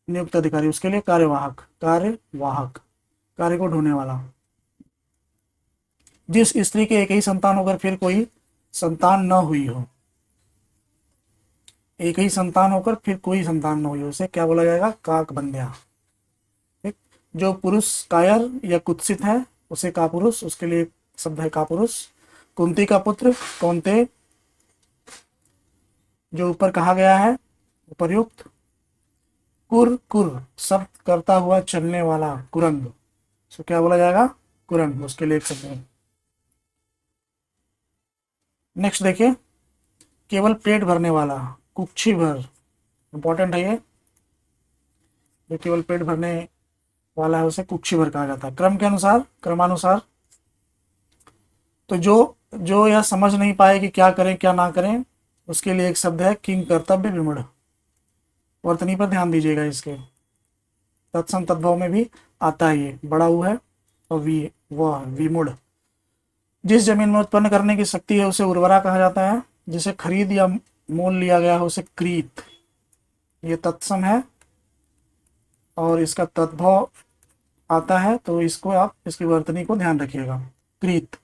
नियुक्त अधिकारी, उसके लिए कार्यवाहक कार्यवाहक, कार्य को ढूंढने वाला। जिस स्त्री के एक ही संतान होकर फिर कोई संतान न हुई हो, एक ही संतान होकर फिर कोई संतान न हुई हो, उसे क्या बोला जाएगा काक बंध्या। ठीक। जो पुरुष कायर या कुत्सित है उसे कापुरुष, उसके लिए शब्द है कापुरुष। कुंती का पुत्र कौनते, जो ऊपर कहा गया है उपर्युक्त। कुर कुर शब्द करता हुआ चलने वाला कुरंग, सो क्या बोला जाएगा कुरंग, उसके लिए एक शब्द है। नेक्स्ट देखिए, केवल पेट भरने वाला कुक्षी भर, इंपॉर्टेंट है ये, जो केवल पेट भरने वाला है उसे कुक्षी भर कहा जाता है। क्रम के अनुसार क्रमानुसार, तो जो जो यह समझ नहीं पाए कि क्या करें क्या ना करें, उसके लिए एक शब्द है किंग कर्तव्य विमूढ़। वर्तनी पर ध्यान दीजिएगा, इसके तत्सम तद्भव में भी आता है, ये बड़ा ऊ है और वह विमूढ़। जिस जमीन में उत्पन्न करने की शक्ति है उसे उर्वरा कहा जाता है, जिसे खरीद या मोल लिया गया है उसे क्रीत, ये तत्सम है और इसका तद्भव आता है, तो इसको आप इसकी वर्तनी को ध्यान रखिएगा। क्रीत,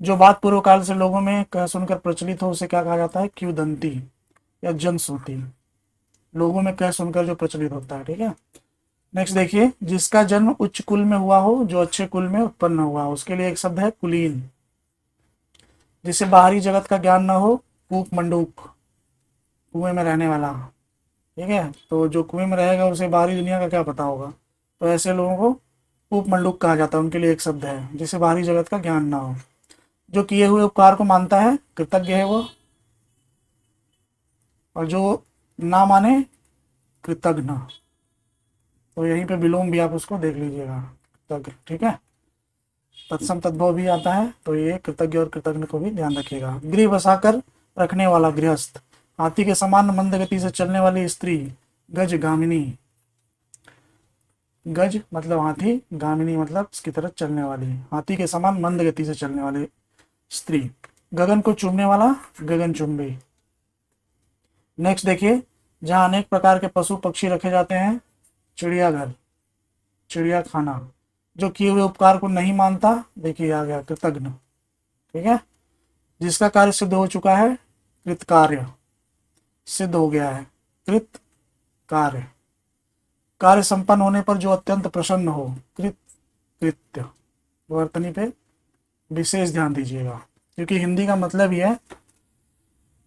जो बात पूर्व काल से लोगों में कह सुनकर प्रचलित हो उसे क्या कहा जाता है क्युदंती या जनश्रुति, लोगों में कह सुनकर जो प्रचलित होता है। ठीक है, नेक्स्ट देखिए, जिसका जन्म उच्च कुल में हुआ हो, जो अच्छे कुल में उत्पन्न हुआ हो, उसके लिए एक शब्द है कुलीन। जिसे बाहरी जगत का ज्ञान न हो, कूप मंडूक, कुएं में रहने वाला। ठीक है, तो जो कुएं में रहेगा उसे बाहरी दुनिया का क्या पता होगा, तो ऐसे लोगों को कूप मंडूक कहा जाता है, उनके लिए एक शब्द है जिसे बाहरी जगत का ज्ञान ना हो। जो किए हुए उपकार को मानता है कृतज्ञ है वो, और जो ना माने कृतज्ञ। तो यहीं पे विलोम भी आप उसको देख लीजिएगा कृतज्ञ। ठीक है, तत्सम तद्भव भी आता है, तो ये कृतज्ञ और कृतज्ञ को भी ध्यान रखिएगा। गृह बसाकर रखने वाला गृहस्थ, हाथी के समान मंद गति से चलने वाली स्त्री गज गामिनी, गज मतलब हाथी, गामिनी मतलब इसकी तरह चलने वाली, हाथी के समान मंद गति से चलने वाली स्त्री। गगन को चूमने वाला गगनचुंबी। नेक्स्ट देखिए, जहां अनेक प्रकार के पशु पक्षी रखे जाते हैं, चिड़ियाघर, चिड़िया खाना। जो किए हुए उपकार को नहीं मानता, देखिए आ गया कृतज्ञ, ठीक है। जिसका कार्य सिद्ध हो चुका है, कृत कार्य, सिद्ध हो गया है, कृत कार्य। कार्य संपन्न होने पर जो अत्यंत प्रसन्न हो, कृत कृत्य। वर्तनी पे विशेष ध्यान दीजिएगा, क्योंकि हिंदी का मतलब ही है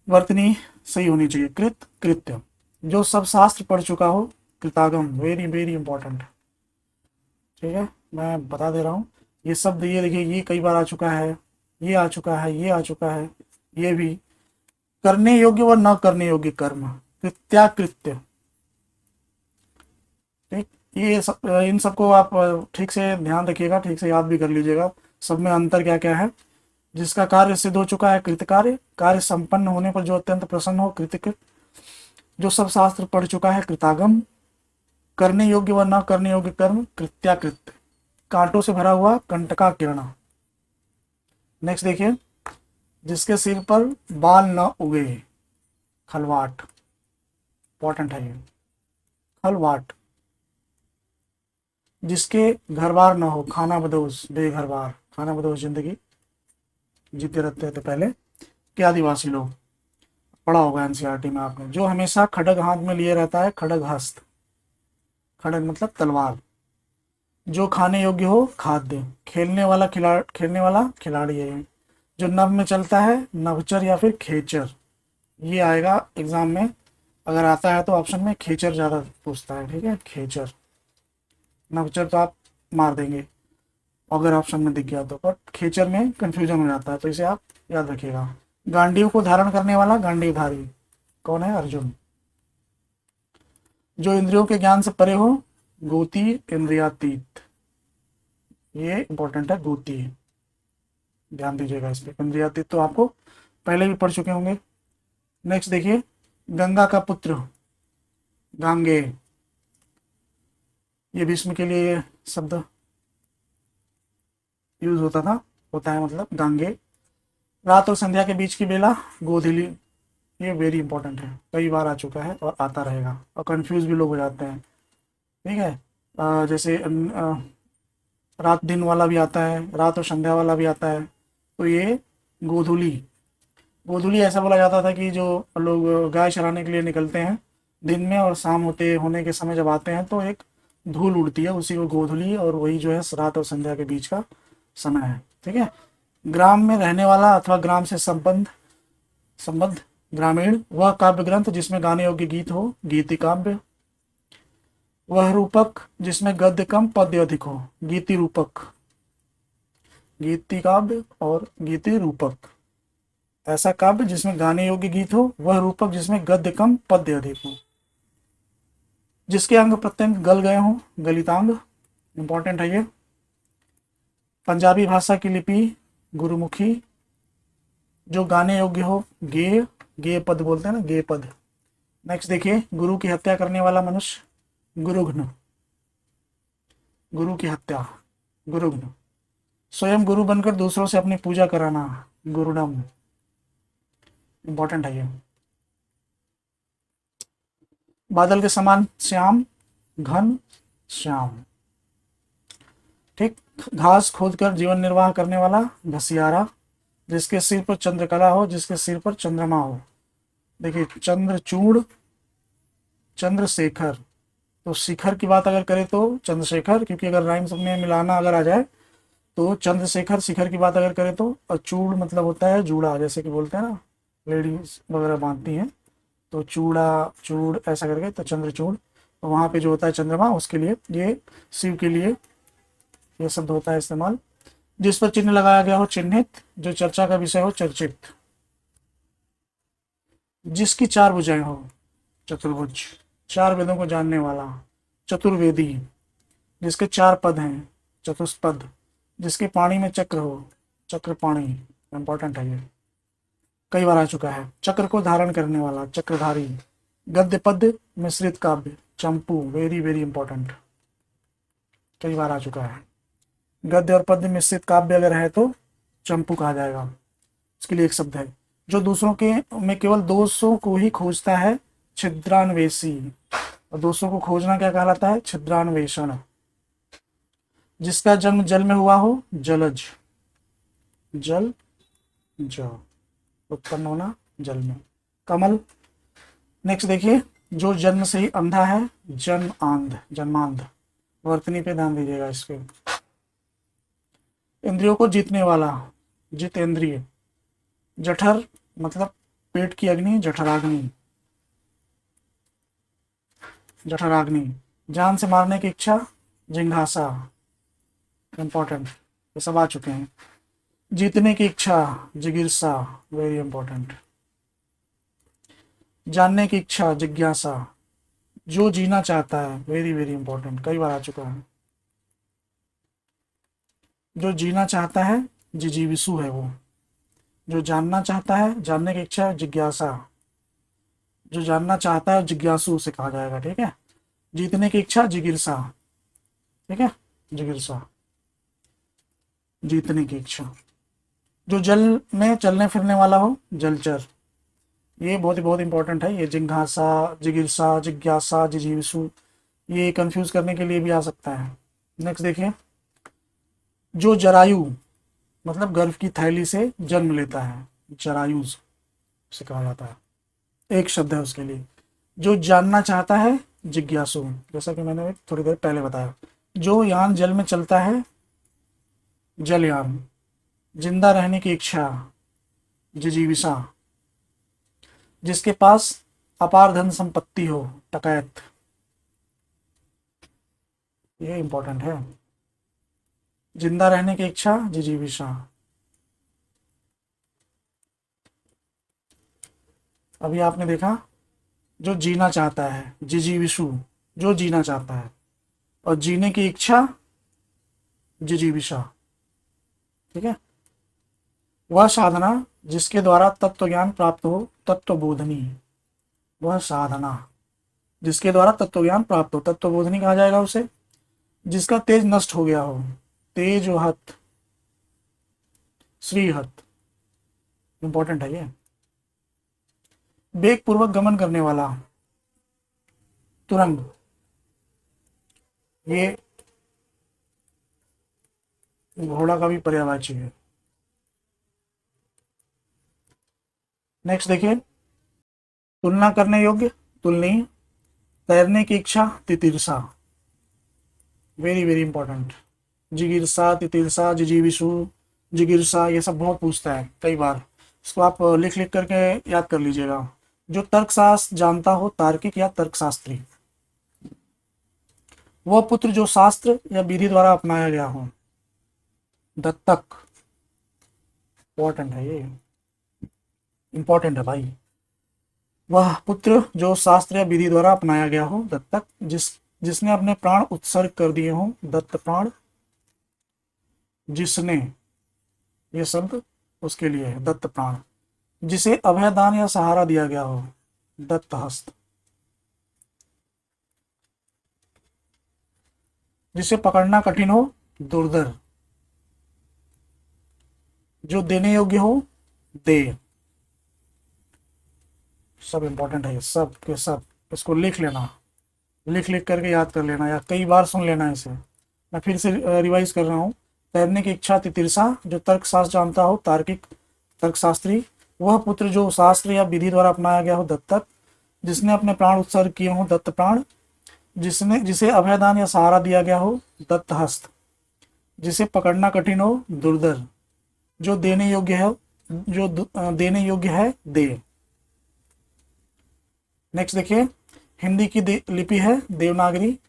वर्तनी सही होनी चाहिए। कृत कृत्य। जो सब शास्त्र पढ़ चुका हो, कृतागम, वेरी वेरी इंपॉर्टेंट, ठीक है। मैं बता दे रहा हूँ, ये शब्द ये देखिए, ये कई बार आ चुका है, ये आ चुका है, ये आ चुका है, ये भी। करने योग्य व न करने योग्य कर्म, कृत्याकृत्य, ठीक। ये सब, इन सबको आप ठीक से ध्यान रखिएगा, ठीक से याद भी कर लीजिएगा, सब में अंतर क्या क्या है। जिसका कार्य सिद्ध हो चुका है, कृत कार्य। कार्य संपन्न होने पर जो अत्यंत प्रसन्न हो, कृतकृत। जो सब शास्त्र पढ़ चुका है, कृतागम। करने योग्य व न करने योग्य कर्म, कृत्याकृत। कांटों से भरा हुआ, कंटका किरण। नेक्स्ट देखिए, जिसके सिर पर बाल न उगे, खलवाट, इंपॉर्टेंट है ये, खलवाट। जिसके घर बार न हो, खाना बदोश, बेघर बार, खाना बदोश जिंदगी जीते रहते थे पहले के आदिवासी लोग, पढ़ा होगा एनसीईआरटी में आपने। जो हमेशा खड़ग हाथ में लिए रहता है, खड़ग हस्त, खड़ग मतलब तलवार। जो खाने योग्य हो, खाद्य। खेलने वाला खिलाड़ी है। जो नभ में चलता है, नभचर या फिर खेचर। ये आएगा एग्जाम में, अगर आता है तो ऑप्शन में खेचर ज़्यादा पूछता है, ठीक है, खेचर। नभचर तो आप मार देंगे अगर ऑप्शन में दिख गया तो, पर खेचर में कंफ्यूजन हो जाता है, तो इसे आप याद रखिएगा। गांडीव को धारण करने वाला, गांडीवधारी कौन है, अर्जुन। जो इंद्रियों के ज्ञान से परे हो, गोती, इंद्रियातीत। ये इंपॉर्टेंट है, गोती, ध्यान दीजिएगा इस पर। इंद्रियातीत तो आपको पहले भी पढ़ चुके होंगे। नेक्स्ट देखिए, गंगा का पुत्र, गांगे। ये भीष्म के लिए शब्द यूज होता है मतलब, गांगे। रात और संध्या के बीच की बेला, गोधूली। ये वेरी इंपॉर्टेंट है, कई बार आ चुका है और आता रहेगा, और कंफ्यूज भी लोग हो जाते हैं, ठीक है। जैसे रात दिन वाला भी आता है, रात और संध्या वाला भी आता है, तो ये गोधूली। गोधूली ऐसा बोला जाता था कि जो लोग गाय चराने के लिए निकलते हैं दिन में, और शाम होने के समय जब आते हैं तो एक धूल उड़ती है, उसी को गोधूली, और वही जो है रात और संध्या के बीच का समय है, ठीक है। ग्राम में रहने वाला अथवा ग्राम से संबद्ध, ग्रामीण। वह काव्य ग्रंथ जिसमें गाने योग्य गीत हो, गीति काव्य। वह रूपक जिसमें गद्य कम पद्य अधिक हो, गीति रूपक। गीति काव्य और गीति रूपक, ऐसा काव्य जिसमें गाने योग्य गीत हो, वह रूपक जिसमें गद्य कम पद्य अधिक हो। जिसके अंग प्रत्यंग गल गए हों, गलितांग, इंपॉर्टेंट है ये। पंजाबी भाषा की लिपि, गुरुमुखी। जो गाने योग्य हो, गेय, गेय पद बोलते हैं ना, गेय पद। नेक्स्ट देखिए, गुरु की हत्या करने वाला मनुष्य, गुरुघ्न, गुरु की हत्या, गुरुघ्न। स्वयं गुरु बनकर दूसरों से अपनी पूजा कराना, गुरुडम, इंपॉर्टेंट है ये। बादल के समान श्याम, घन श्याम, ठीक। घास खोदकर जीवन निर्वाह करने वाला, घसियारा। जिसके सिर पर चंद्रकला हो, जिसके सिर पर चंद्रमा हो। देखिए, चंद्रचूड़, चंद्रशेखर। तो शिखर की बात अगर करें तो चंद्रशेखर, क्योंकि अगर राइम सब में मिलाना अगर आ जाए तो चंद्रशेखर। शिखर की बात अगर करें तो, और चूड़ मतलब होता है जूड़ा, जैसे कि बोलते हैं ना लेडीज वगैरह बांधती हैं, तो चूड़ा, चूड़ ऐसा करके, तो चंद्रचूड़। तो वहाँ पे जो होता है चंद्रमा, उसके लिए ये शिव के लिए ये शब्द होता है इस्तेमाल। जिस पर चिन्ह लगाया गया हो, चिन्हित। जो चर्चा का विषय हो, चर्चित। जिसकी चार भुजाएं हो, चतुर्भुज। चार वेदों को जानने वाला, चतुर्वेदी। जिसके चार पद हैं, चतुष्पद। जिसके पाणी में चक्र हो, चक्र पाणी, इंपॉर्टेंट है ये, कई बार आ चुका है। चक्र को धारण करने वाला, चक्रधारी। गद्य पद्य मिश्रित काव्य, चंपू, वेरी वेरी इंपॉर्टेंट, कई बार आ चुका है। गद्य और पद्य मिश्रित काव्य अगर है तो चंपू कहा जाएगा। इसके लिए एक शब्द है। जो दूसरों के में केवल दोषों को ही खोजता है, छिद्रान्वेषी। और दोषों को खोजना क्या कहलाता है? छिद्रान्वेषण। जिसका जन्म जल में हुआ हो, जलज, जल ज, उत्पन्न होना जल में, कमल। नेक्स्ट देखिए, जो जन्म से ही अंधा है, जन्म आंध, जन्मांध। वर्तनी पे ध्यान दीजिएगा इसके। इंद्रियों को जीतने वाला, जितेंद्रिय। जठर मतलब पेट की अग्नि, जठराग्नि, जठराग्नि। जान से मारने की इच्छा, जिंघासा, इंपॉर्टेंट, ये सब आ चुके हैं। जीतने की इच्छा, जिगिरसा, वेरी इंपॉर्टेंट। जानने की इच्छा, जिज्ञासा। जो जीना चाहता है, वेरी वेरी इंपॉर्टेंट, कई बार आ चुका है। जो जीना चाहता है, जिजीविसु है वो। जो जानना चाहता है, जानने की इच्छा, जिज्ञासा। जो जानना चाहता है, जिज्ञासु उसे कहा जाएगा, ठीक है। जीतने की इच्छा, जिगिरसा, ठीक है, जिगिरसा, जीतने की इच्छा। जो जल में चलने फिरने वाला हो, जलचर। ये बहुत इंपॉर्टेंट है। ये जिज्ञासा, जिगिरसा, जिज्ञासा, जिजीविसु, ये कंफ्यूज करने के लिए भी आ सकता है। नेक्स्ट देखिए, जो जरायु मतलब गर्भ की थैली से जन्म लेता है, जरायुज उसे कहा जाता है, एक शब्द है उसके लिए। जो जानना चाहता है, जिज्ञासु, जैसा कि मैंने थोड़ी देर पहले बताया। जो यान जल में चलता है, जलयान। जिंदा रहने की इच्छा, जिजीविषा। जिसके पास अपार धन संपत्ति हो, टकैत, ये इंपॉर्टेंट है। जिंदा रहने की इच्छा, जिजीविषा। अभी आपने देखा, जो जीना चाहता है, जिजीविषु, जो जीना चाहता है, और जीने की इच्छा, जिजीविषा, ठीक है। वह साधना जिसके द्वारा तत्व ज्ञान प्राप्त हो, तत्वबोधनी। वह साधना जिसके द्वारा तत्व ज्ञान प्राप्त हो, तत्वबोधनी कहा जाएगा उसे। जिसका तेज नष्ट हो गया हो, तेजोहत, श्रीहत, इंपॉर्टेंट है ये। वेग पूर्वक गमन करने वाला, तुरंग, ये घोड़ा का भी पर्यायवाची है। नेक्स्ट देखिए, तुलना करने योग्य, तुलनीय। तैरने की इच्छा, तितिरसा, वेरी वेरी इंपॉर्टेंट। जिगिरसा, तितिरसा, जिजीविषु, जिगिरसा, ये सब बहुत पूछता है कई बार। इसको आप लिख लिख करके याद कर लीजिएगा। जो तर्कशास्त्र जानता हो, तार्किक या तर्कशास्त्री। वह पुत्र जो शास्त्र या विधि द्वारा अपनाया गया हो, दत्तक, इंपॉर्टेंट है ये, इंपॉर्टेंट है भाई। वह पुत्र जो शास्त्र या विधि द्वारा अपनाया गया हो, दत्तक। जिसने अपने प्राण उत्सर्ग कर दिए हों, दत्त प्राण। जिसने, ये शब्द उसके लिए है, दत्त प्राण। जिसे अभयदान या सहारा दिया गया हो, दत्त हस्त। जिसे पकड़ना कठिन हो, दुर्धर। जो देने योग्य हो, दे। सब इंपॉर्टेंट है, सब के सब। इसको लिख लेना, लिख लिख करके याद कर लेना, या कई बार सुन लेना इसे। मैं फिर से रिवाइज कर रहा हूँ। तैरने की इच्छा, तितिरसा। जो तर्कशास्त्र जानता हो, तार्किक, तर्कशास्त्री। वह पुत्र जो शास्त्र या विधि द्वारा अपनाया गया हो, दत्तक। जिसने अपने प्राण उत्सर्ग किए हों, दत्त प्राण। जिसे अभयदान या सहारा दिया गया हो, दत्त हस्त। जिसे पकड़ना कठिन हो, दुर्धर। जो देने योग्य है, जो देने योग्य है, दे। नेक्स्ट देखिए, हिंदी की लिपि है देवनागरी।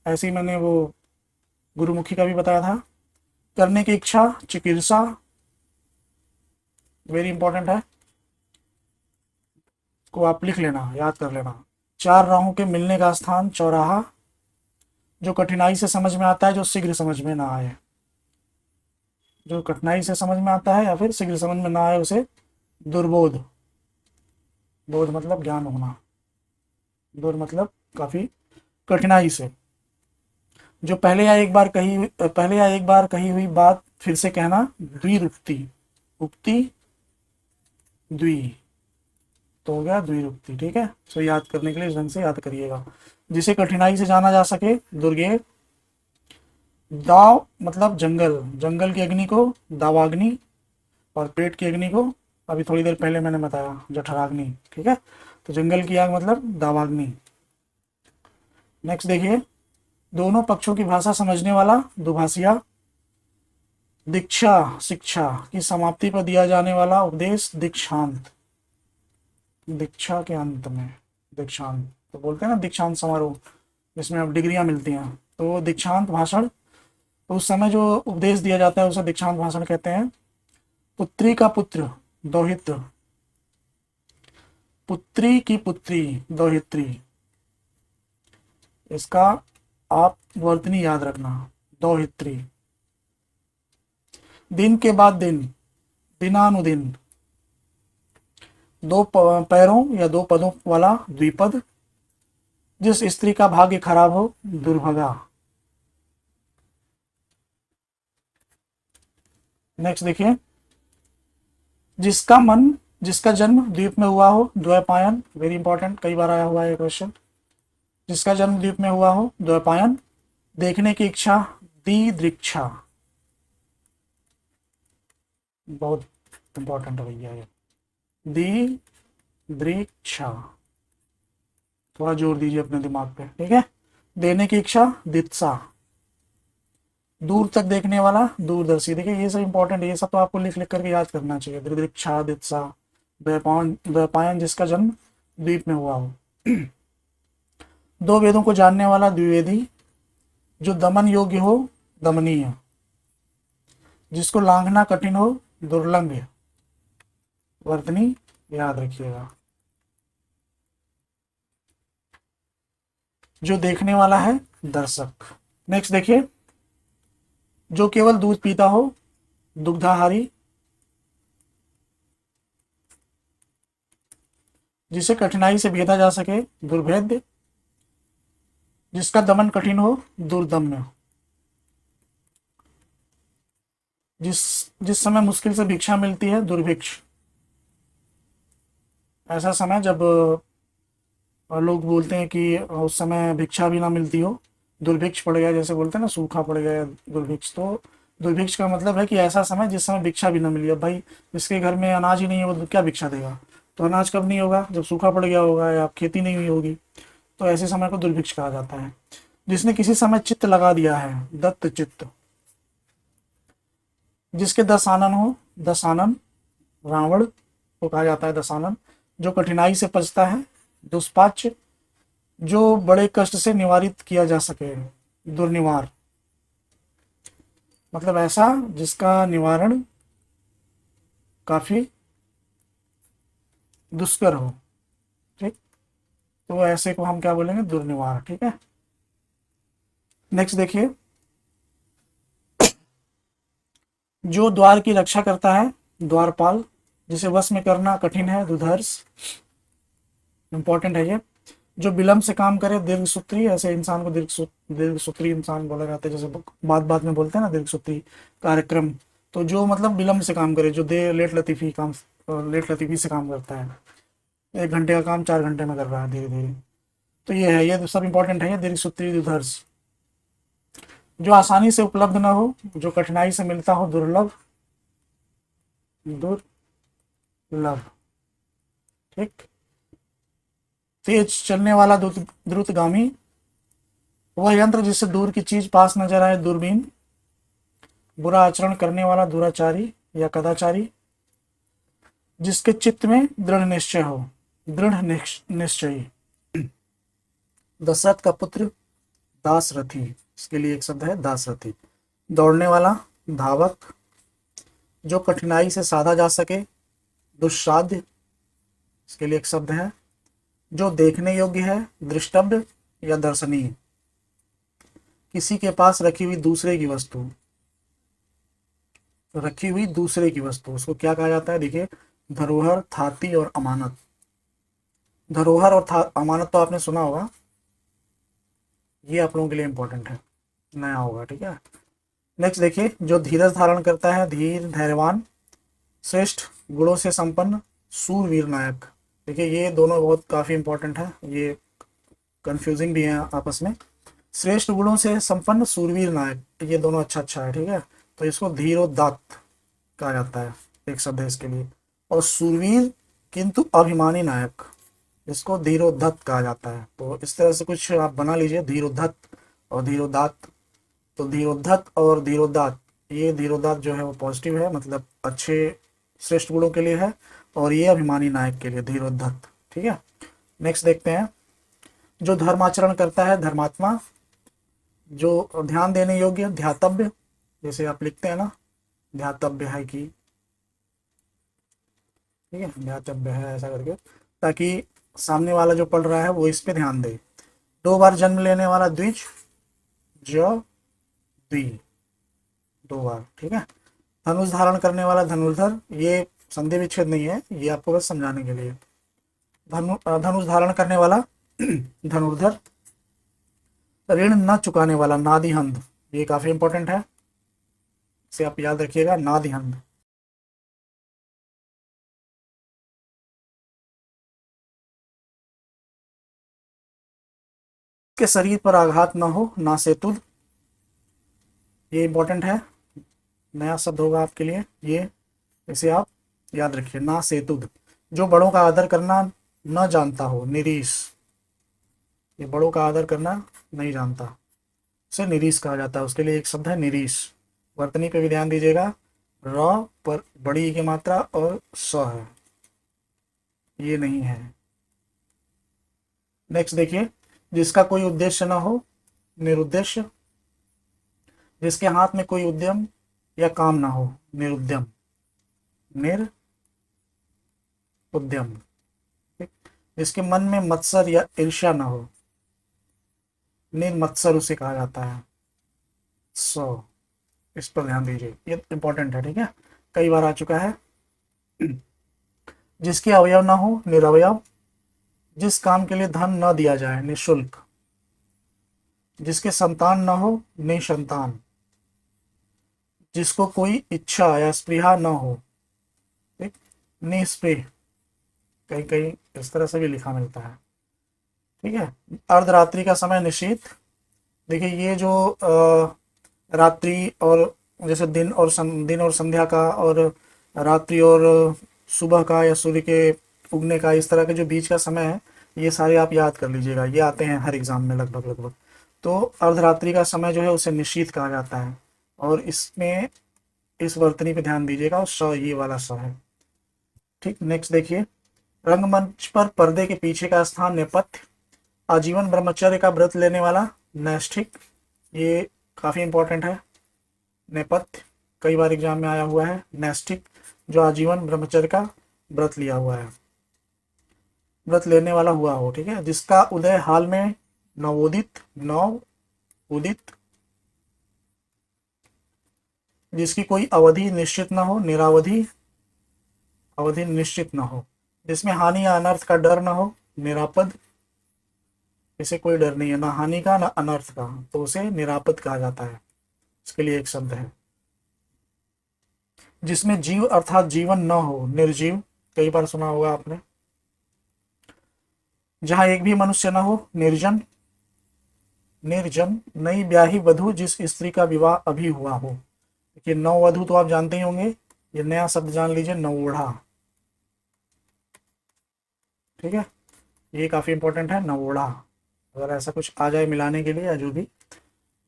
ऐसे ही मैंने वो गुरुमुखी का भी बताया था। करने की इच्छा, चिकित्सा, वेरी इंपॉर्टेंट है, को आप लिख लेना, याद कर लेना। चार राहों के मिलने का स्थान, चौराहा। जो कठिनाई से समझ में आता है, जो शीघ्र समझ में ना आए। जो कठिनाई से समझ में आता है या फिर शीघ्र समझ में ना आए उसे दुर्बोध। बोध मतलब ज्ञान होना, दूर मतलब काफी कठिनाई से। जो पहले या एक बार कही हुई बात फिर से कहना, द्विरुक्ति। उक्ति द्वि, तो हो गया द्विरुक्ति। ठीक है, सो याद करने के लिए इस ढंग से याद करिएगा। जिसे कठिनाई से जाना जा सके, दुर्गे। दाव मतलब जंगल, जंगल की अग्नि को दावाग्नि, और पेट की अग्नि को अभी थोड़ी देर पहले मैंने बताया जठराग्नि। ठीक है, तो जंगल की आग मतलब दावाग्नि। नेक्स्ट देखिए, दोनों पक्षों की भाषा समझने वाला, दुभाषिया। दीक्षा शिक्षा की समाप्ति पर दिया जाने वाला उपदेश, दीक्षांत। दीक्षा के अंत में दीक्षांत, तो बोलते हैं ना दीक्षांत समारोह जिसमें अब डिग्रियां मिलती हैं, तो वो दीक्षांत भाषण। तो उस समय जो उपदेश दिया जाता है उसे दीक्षांत भाषण कहते हैं। पुत्री का पुत्र, दौहित्र। पुत्री की पुत्री, दौहित्री। इसका आप वर्तनी याद रखना, दौहित्री। दिन के बाद दिन, दिनानुदिन। दो पैरों या दो पदों वाला द्विपद। जिस स्त्री का भाग्य खराब हो, दुर्भगा। नेक्स्ट देखिए, जिसका जन्म द्वीप में हुआ हो, द्वैपायन। वेरी इंपॉर्टेंट, कई बार आया हुआ है क्वेश्चन। जिसका जन्म द्वीप में हुआ हो, द्वैपायन। देखने की इच्छा, दिदृक्षा। बहुत इंपॉर्टेंट है भैया ये, दिदृक्षा। थोड़ा जोर दीजिए अपने दिमाग पे। ठीक है, देने की इच्छा, दित्सा। दूर तक देखने वाला, दूरदर्शी। देखिए ये सब इंपॉर्टेंट है, ये सब तो आपको लिख लिख करके याद करना चाहिए। दिदृक्षा, दित्सा। द्वैपायन जिसका जन्म द्वीप में हुआ हो। दो वेदों को जानने वाला, द्विवेदी। जो दमन योग्य हो, दमनीय। जिसको लांघना कठिन हो, दुर्लंघ्य। वर्तनी याद रखिएगा। जो देखने वाला है, दर्शक। नेक्स्ट देखिए, जो केवल दूध पीता हो, दुग्धाहारी। जिसे कठिनाई से भेदा जा सके, दुर्भेद्य। जिसका दमन कठिन हो, दुर्दम्य। जिस समय मुश्किल से भिक्षा मिलती है, दुर्भिक्ष। ऐसा समय जब लोग बोलते हैं कि उस समय भिक्षा भी ना मिलती हो, दुर्भिक्ष पड़ गया, जैसे बोलते हैं ना सूखा पड़ गया, दुर्भिक्ष। तो दुर्भिक्ष का मतलब है कि ऐसा समय जिस समय भिक्षा भी ना मिली। अब भाई जिसके घर में अनाज ही नहीं है वो क्या भिक्षा देगा। तो अनाज कब नहीं होगा, जब सूखा पड़ गया होगा या खेती नहीं हुई होगी। तो ऐसे समय को दुर्भिक्ष कहा जाता है। जिसने किसी समय चित्त लगा दिया है, दत्त चित्त। जिसके 10 आनन हो, 10 आनन। रावण को कहा जाता है दशानन। जो कठिनाई से पचता है, दुष्पाच्य। जो बड़े कष्ट से निवारित किया जा सके, दुर्निवार। मतलब ऐसा जिसका निवारण काफी दुष्कर हो। ठीक, तो ऐसे को हम क्या बोलेंगे, दुर्निवार। ठीक है, नेक्स्ट देखिए, जो द्वार की रक्षा करता है, द्वारपाल। जिसे वश में करना कठिन है, दुधर्ष। इंपॉर्टेंट है ये। जो विलंब से काम करे, दीर्घसूत्री। ऐसे इंसान को दीर्घसूत्री इंसान बोला जाता है। जैसे बात बात में बोलते हैं ना दीर्घसूत्री कार्यक्रम, तो जो मतलब विलंब से काम करे, जो लेट लतीफी से काम करता है। 1 घंटे का काम 4 घंटे में कर रहा है धीरे धीरे। तो ये है, ये तो सब इंपॉर्टेंट है ये, दीर्घसूत्री, दुधर्ष। जो आसानी से उपलब्ध ना हो, जो कठिनाई से मिलता हो, दुर्लभ। दुर्लभ। ठीक, तेज चलने वाला, द्रुतगामी। वह यंत्र जिससे दूर की चीज पास नजर आए, दूरबीन। बुरा आचरण करने वाला, दुराचारी या कदाचारी। जिसके चित्त में दृढ़ निश्चय हो, दृढ़ निश्चयी। दशरथ का पुत्र, दासरथी। इसके लिए एक शब्द है, दासरथी। दौड़ने वाला, धावक। जो कठिनाई से साधा जा सके, दुस्साध्य। इसके लिए एक शब्द है। जो देखने योग्य है, दृष्टव्य या दर्शनीय। किसी के पास रखी हुई दूसरे की वस्तु। रखी हुई दूसरे की वस्तु, उसको क्या कहा जाता है? देखिए, धरोहर, थाती और अमानत। धरोहर और अमानत तो आपने सुना होगा, ये आप लोगों के लिए इंपॉर्टेंट है, नया होगा, ठीक है। नेक्स्ट देखिए, जो धीरज धारण करता है, धीर, धैर्यवान, श्रेष्ठ गुणों से संपन्न, सूरवीर नायक। देखिए ये दोनों बहुत काफ़ी इंपॉर्टेंट है, ये कंफ्यूजिंग भी है आपस में। श्रेष्ठ गुणों से संपन्न, सूरवीर नायक, ये दोनों अच्छा अच्छा है, ठीक है। तो इसको धीरोदात्त कहा जाता है, एक शब्द है इसके लिए। और सूरवीर किंतु अभिमानी नायक, इसको धीरोद्धत कहा जाता है। तो इस तरह से कुछ आप बना लीजिए, धीरोद्धत और धीरोदात्त। तो धीरोद्धत और धीरोदात्त, ये धीरोदात्त जो है वो पॉजिटिव है, मतलब अच्छे श्रेष्ठ गुणों के लिए है, और ये अभिमानी नायक के लिए धीरोद्धत, ठीक है। नेक्स्ट देखते हैं, जो धर्माचरण करता है, धर्मात्मा, जो ध्यान देने योग्य, ध्यातव्य, जैसे आप लिखते हैं ना, ध्यातव्य है कि, ठीक है, ध्यातव्य है ऐसा करके, ताकि सामने वाला जो पढ़ रहा है वो इस पे ध्यान दे। 2 बार जन्म लेने वाला, द्विज, ज, द्वि, 2 बार, ठीक है। धनुष धारण करने वाला, धनुर्धर, ये संधि विच्छेद नहीं है, ये आपको बस समझाने के लिए। धनुष धारण करने वाला धनुर्धर। ऋण न चुकाने वाला, नादिहंद, ये काफी इंपॉर्टेंट है, इसे आप याद रखिएगा, नादिहंद। के शरीर पर आघात न हो, ना सेतुद, ये इंपॉर्टेंट है, नया शब्द होगा आपके लिए ये, इसे आप याद रखिए, ना सेतुद। जो बड़ों का आदर करना न जानता हो, निरीश, ये बड़ों का आदर करना नहीं जानता, उसे निरीश कहा जाता है, उसके लिए एक शब्द है निरीश। वर्तनी पे भी ध्यान दीजिएगा, र पर बड़ी ई की मात्रा और स है, ये नहीं है। नेक्स्ट देखिए, जिसका कोई उद्देश्य ना हो, निरुद्देश्य। जिसके हाथ में कोई उद्यम या काम ना हो, निरुद्यम, निर उद्यम, ठीक। जिसके मन में मत्सर या ईर्ष्या ना हो, निर्मत्सर उसे कहा जाता है, सो इस पर ध्यान दीजिए, ये इंपॉर्टेंट है, ठीक है, कई बार आ चुका है। जिसके अवयव ना हो, निरवयव। जिस काम के लिए धन न दिया जाए, निःशुल्क। जिसके संतान न हो, निसंतान। जिसको कोई इच्छा या स्पृहा न हो, ठीक, निस्पृह, कहीं कहीं इस तरह से भी लिखा मिलता है, ठीक है। अर्धरात्रि का समय, निशीथ। देखिए ये जो रात्रि और, जैसे दिन और संध्या का, और रात्रि और सुबह का या सूर्य के उगने का, इस तरह के जो बीच का समय है, ये सारे आप याद कर लीजिएगा, ये आते हैं हर एग्जाम में लगभग लगभग। तो अर्धरात्रि का समय जो है उसे निशीथ कहा जाता है, और इसमें इस वर्तनी पे ध्यान दीजिएगा, और स ये वाला स है, ठीक। नेक्स्ट देखिए, रंगमंच पर पर्दे के पीछे का स्थान, नेपथ्य। आजीवन ब्रह्मचर्य का व्रत लेने वाला, नैष्ठिक, ये काफी इंपॉर्टेंट है, नेपथ्य कई बार एग्जाम में आया हुआ है, नैष्ठिक जो आजीवन ब्रह्मचर्य का व्रत लिया हुआ है, व्रत लेने वाला हुआ हो, ठीक है। जिसका उदय हाल में, नवोदित, नव उदित। जिसकी कोई अवधि निश्चित न हो, निरावधि, अवधि निश्चित न हो। जिसमें हानि या अनर्थ का डर न हो, निरापद, इसे कोई डर नहीं है, ना हानि का ना अनर्थ का, तो उसे निरापद कहा जाता है, इसके लिए एक शब्द है। जिसमें जीव अर्थात जीवन न हो, निर्जीव, कई बार सुना होगा आपने। जहां एक भी मनुष्य न हो, निर्जन, निर्जन। नई ब्याही वधु, जिस स्त्री का विवाह अभी हुआ हो। देखिए नववधु तो आप जानते ही होंगे, ये नया शब्द जान लीजिए, नवोढ़ा, ठीक है, ये काफी इंपॉर्टेंट है, नवोढ़ा। अगर ऐसा कुछ आ जाए मिलाने के लिए या जो भी,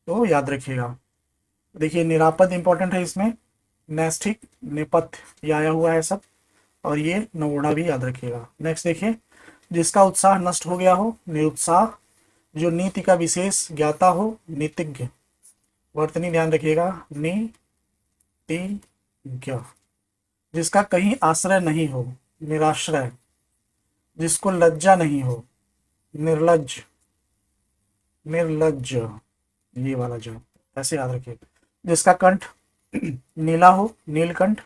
तो याद रखिएगा। देखिए निरापद इंपॉर्टेंट है इसमें, नैष्ठिक, नेपथ्य, ये आया हुआ है सब, और ये नवोढ़ा भी याद रखिएगा। नेक्स्ट देखिए, जिसका उत्साह नष्ट हो गया हो, निरुत्साह। जो नीति का विशेष ज्ञाता हो, नीतिज्ञ। वर्तनी ध्यान रखिएगा, नीतिज्ञ। जिसका कहीं आश्रय नहीं हो, निराश्रय। जिसको लज्जा नहीं हो, निर्लज, निर्लज, ये वाला जो, ऐसे याद रखिए। जिसका कंठ नीला हो, नीलकंठ।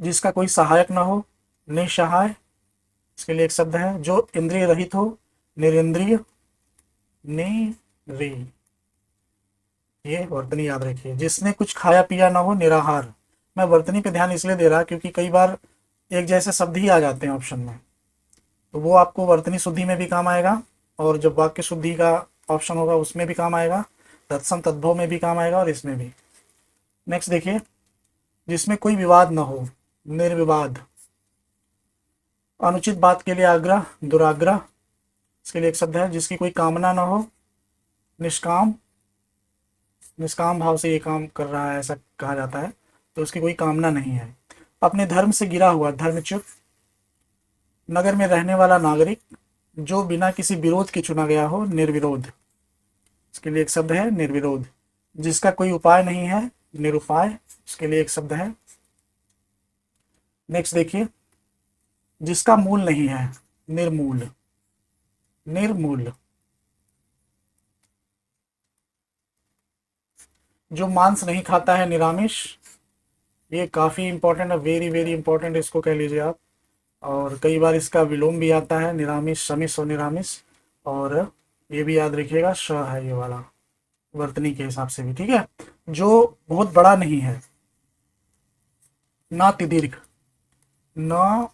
जिसका कोई सहायक ना हो, निसहाय, इसके लिए एक शब्द है। जो इंद्रिय रहित हो, निरिंद्रिय, निरी, ये वर्तनी याद रखिए। जिसने कुछ खाया पिया ना हो, निराहार। मैं वर्तनी पे ध्यान इसलिए दे रहा क्योंकि कई बार एक जैसे शब्द ही आ जाते हैं ऑप्शन में, तो वो आपको वर्तनी शुद्धि में भी काम आएगा, और जब वाक्य शुद्धि का ऑप्शन होगा उसमें भी काम आएगा, तत्सम तद्भव में भी काम आएगा, और इसमें भी। नेक्स्ट देखिए, जिसमें कोई विवाद न हो, निर्विवाद। अनुचित बात के लिए आग्रह, दुराग्रह, इसके लिए एक शब्द है। जिसकी कोई कामना न हो, निष्काम, निष्काम भाव से ये काम कर रहा है ऐसा कहा जाता है, तो उसकी कोई कामना नहीं है। अपने धर्म से गिरा हुआ, धर्मच्युत। नगर में रहने वाला नागरिक। जो बिना किसी विरोध के चुना गया हो, निर्विरोध, इसके लिए एक शब्द है, निर्विरोध। जिसका कोई उपाय नहीं है, निरुपाय, इसके लिए एक शब्द है। नेक्स्ट देखिए, जिसका मूल नहीं है, निर्मूल, निर्मूल। जो मांस नहीं खाता है, निरामिष। ये काफ़ी इंपॉर्टेंट है, वेरी वेरी इंपॉर्टेंट, इसको कह लीजिए आप। और कई बार इसका विलोम भी आता है, निरामिष, समिष और निरामिष। और ये भी याद रखिएगा, श है ये वाला, वर्तनी के हिसाब से भी, ठीक है। जो बहुत बड़ा नहीं है, ना दीर्घ, न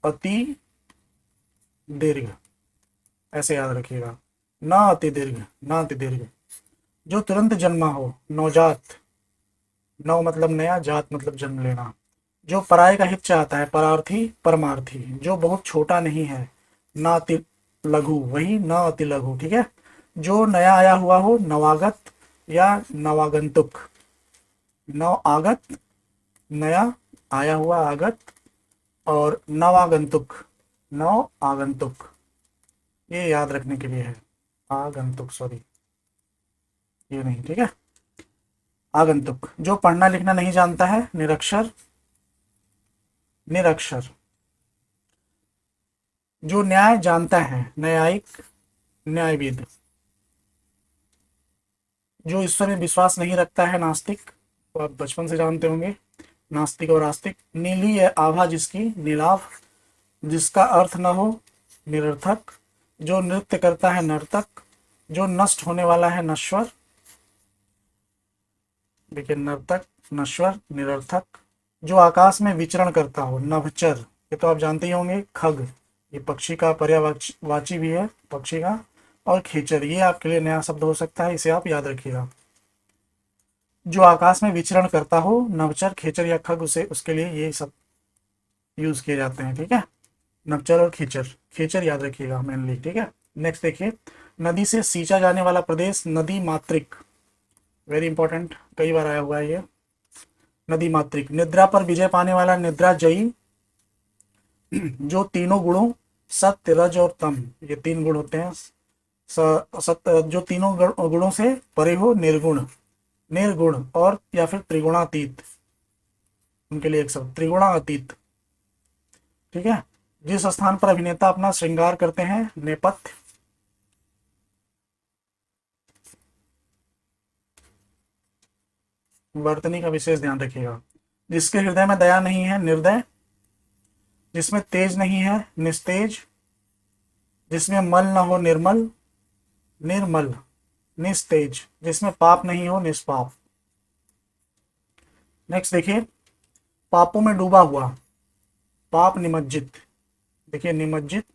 अति दीर्घ, ऐसे याद रखिएगा, ना अति दीर्घ, ना अति दीर्घ। जो तुरंत जन्मा हो, नवजात, नव मतलब नया, जात मतलब जन्म लेना। जो पराये का हित चाहता है, परार्थी, परमार्थी। जो बहुत छोटा नहीं है, ना अति लघु, वही ना अति लघु, ठीक है। जो नया आया हुआ हो, नवागत या नवागंतुक। नव आगत, नया आया हुआ, आगत, और नवागंतुक, नव आगंतुक, ये याद रखने के लिए है। आगंतुक, सॉरी, ये नहीं, ठीक है। आगंतुक। जो पढ़ना लिखना नहीं जानता है, निरक्षर, निरक्षर। जो न्याय जानता है, न्यायिक, न्यायविद। जो ईश्वर में विश्वास नहीं रखता है, नास्तिक, तो आप बचपन से जानते होंगे, नास्तिक और आस्तिक। नीली है आभा जिसकी, नीलाभ। जिसका अर्थ न हो, निरर्थक। जो नृत्य करता है, नर्तक। जो नष्ट होने वाला है, नश्वर। देखिए, नर्तक, नश्वर, निरर्थक। जो आकाश में विचरण करता हो, नभचर, ये तो आप जानते ही होंगे, खग, ये पक्षी का पर्यायवाची भी है, पक्षी का। और खेचर, ये आपके लिए नया शब्द हो सकता है, इसे आप याद रखिएगा। जो आकाश में विचरण करता हो, नभचर, खेचर या खग, उसे उसके लिए ये सब यूज किए जाते हैं, ठीक है। नभचर और खेचर, खेचर याद रखिएगा मेनली, ठीक है। नेक्स्ट देखिए, नदी से सींचा जाने वाला प्रदेश, नदी मात्रिक, वेरी इंपॉर्टेंट, कई बार आया हुआ है ये। नदी मात्रिक। निद्रा पर विजय पाने वाला, निद्रा जयी। जो तीनों गुणों, सत्य, रज और तम, ये तीन गुण होते हैं, सत्य, जो तीनों गुणों से परे हो, निर्गुण, निर्गुण, और या फिर त्रिगुणातीत, उनके लिए एक शब्द, त्रिगुणातीत, ठीक है। जिस स्थान पर अभिनेता अपना श्रृंगार करते हैं, नेपथ्य। वर्तनी का विशेष ध्यान रखिएगा। जिसके हृदय में दया नहीं है, निर्दय। जिसमें तेज नहीं है, निस्तेज। जिसमें मल न हो, निर्मल, निर्मल, निस्तेज। जिसमें पाप नहीं हो, निष्पाप। नेक्स्ट देखिए, पापों में डूबा हुआ, पाप निमज्जित। देखिए, निमज्जित,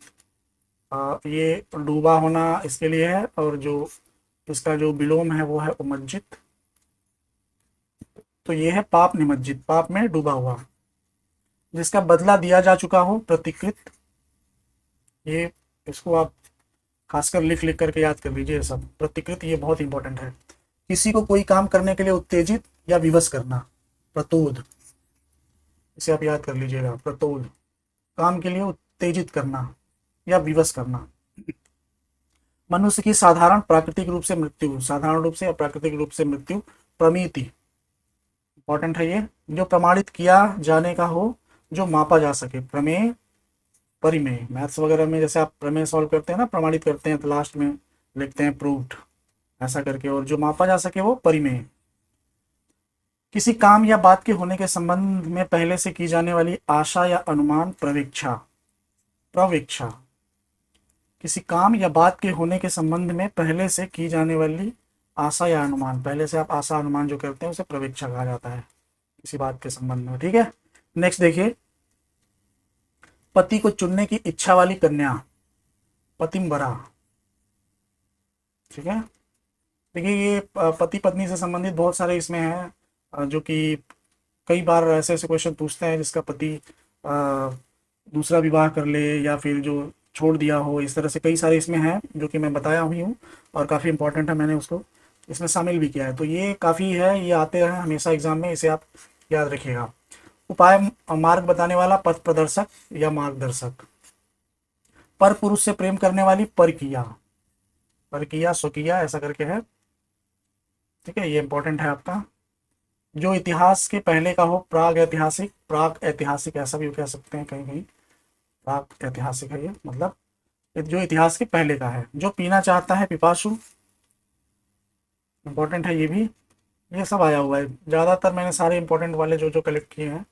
ये डूबा होना इसके लिए है, और जो इसका जो विलोम है वो है उमज्जित। तो ये है पाप निमज्जित, पाप में डूबा हुआ। जिसका बदला दिया जा चुका हो, प्रतिकृत। ये, इसको आप खासकर लिख लिख करके याद कर लीजिए सब, प्रतिकृत, ये बहुत इंपॉर्टेंट है। किसी को कोई काम करने के लिए उत्तेजित या विवश करना, प्रतोद, इसे आप याद कर लीजिएगा, प्रतोद, काम के लिए उत्तेजित करना या विवश करना। मनुष्य की साधारण प्राकृतिक रूप से मृत्यु, साधारण रूप से या प्राकृतिक रूप से मृत्यु, प्रमिति, इंपॉर्टेंट है ये। जो प्रमाणित किया जाने का हो, जो मापा जा सके, प्रमेय, परिमेय। मैथ्स वगैरह में जैसे आप प्रमेय सॉल्व करते हैं ना, प्रमाणित करते हैं, तो लास्ट में लिखते हैं प्रूव्ड, ऐसा करके। और जो मापा जा सके वो परिमेय। किसी काम या बात के होने के संबंध में पहले से की जाने वाली आशा या अनुमान प्रवीक्षा। प्रवीक्षा किसी काम या बात के होने के संबंध में पहले से की जाने वाली आशा या अनुमान, पहले से आप आशा अनुमान जो करते हैं उसे प्रवीक्षा कहा जाता है किसी बात के संबंध में। ठीक है, नेक्स्ट देखिए, पति को चुनने की इच्छा वाली कन्या, पतिंबरा। ठीक है, देखिए ये पति पत्नी से संबंधित बहुत सारे इसमें हैं, जो कि कई बार ऐसे ऐसे क्वेश्चन पूछते हैं जिसका पति दूसरा विवाह कर ले या फिर जो छोड़ दिया हो, इस तरह से कई सारे इसमें हैं जो कि मैं बताया हुई हूँ और काफ़ी इंपॉर्टेंट है, मैंने उसको इसमें शामिल भी किया है। तो ये काफ़ी है, ये आते हैं हमेशा एग्जाम में, इसे आप याद रखिएगा। उपाय मार्ग बताने वाला पथ प्रदर्शक या मार्गदर्शक। पर पुरुष से प्रेम करने वाली परकिया, परकिया स्वकिया ऐसा करके है। ठीक है, ये इंपॉर्टेंट है आपका। जो इतिहास के पहले का हो, प्राग ऐतिहासिक, प्राग ऐतिहासिक ऐसा भी कह सकते हैं कहीं कहीं, प्राग ऐतिहासिक है ये, मतलब जो इतिहास के पहले का है। जो पीना चाहता है पिपासु, इंपॉर्टेंट है ये भी। ये सब आया हुआ है, ज़्यादातर मैंने सारे इंपॉर्टेंट वाले जो जो कलेक्ट किए हैं।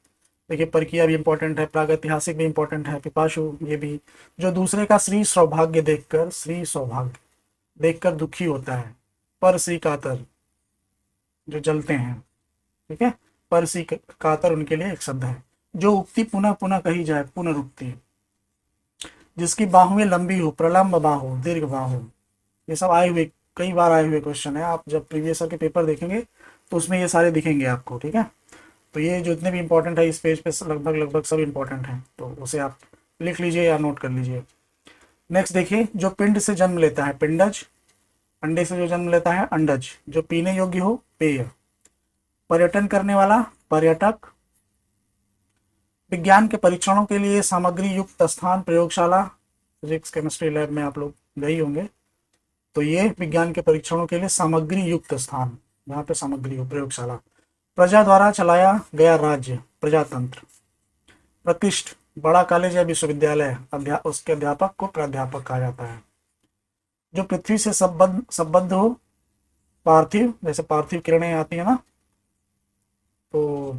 देखिए परकिया भी इंपॉर्टेंट है, प्रागैतिहासिक भी इंपॉर्टेंट है, पिपासु ये भी। जो दूसरे का श्री सौभाग्य देखकर, श्री सौभाग्य देखकर दुखी होता है, पर श्री कातर जो जलते हैं। ठीक है, पर श्री कातर उनके लिए एक शब्द है। जो उक्ति पुनः पुनः कही जाए, पुनरुक्ति। जिसकी बाहुएं लंबी हो, प्रलंब बाहु, दीर्घ बाहु। ये सब आए हुए, कई बार आए हुए क्वेश्चन है, आप जब प्रीवियस ईयर के पेपर देखेंगे तो उसमें ये सारे दिखेंगे आपको। ठीक है, तो ये जो इतने भी इंपॉर्टेंट है इस पेज पे लगभग लगभग सब इंपॉर्टेंट हैं, तो उसे आप लिख लीजिए या नोट कर लीजिए। नेक्स्ट देखिए, जो पिंड से जन्म लेता है, पिंडज। अंडे से जो जन्म लेता है, अंडज। जो पीने योग्य हो, पेय। पर्यटन करने वाला, पर्यटक। विज्ञान के परीक्षणों के लिए सामग्री युक्त स्थान, प्रयोगशाला। फिजिक्स केमिस्ट्री लैब में आप लोग गए होंगे, तो ये विज्ञान के परीक्षणों के लिए सामग्री युक्त स्थान, जहाँ पे सामग्री हो, प्रयोगशाला। प्रजा द्वारा चलाया गया राज्य, प्रजातंत्र। प्रतिष्ठ, बड़ा कॉलेज या विश्वविद्यालय, उसके अध्यापक को प्राध्यापक कहा जाता है। जो पृथ्वी से संबद्ध हो, पार्थिव, जैसे पार्थिव किरणें आती है ना, तो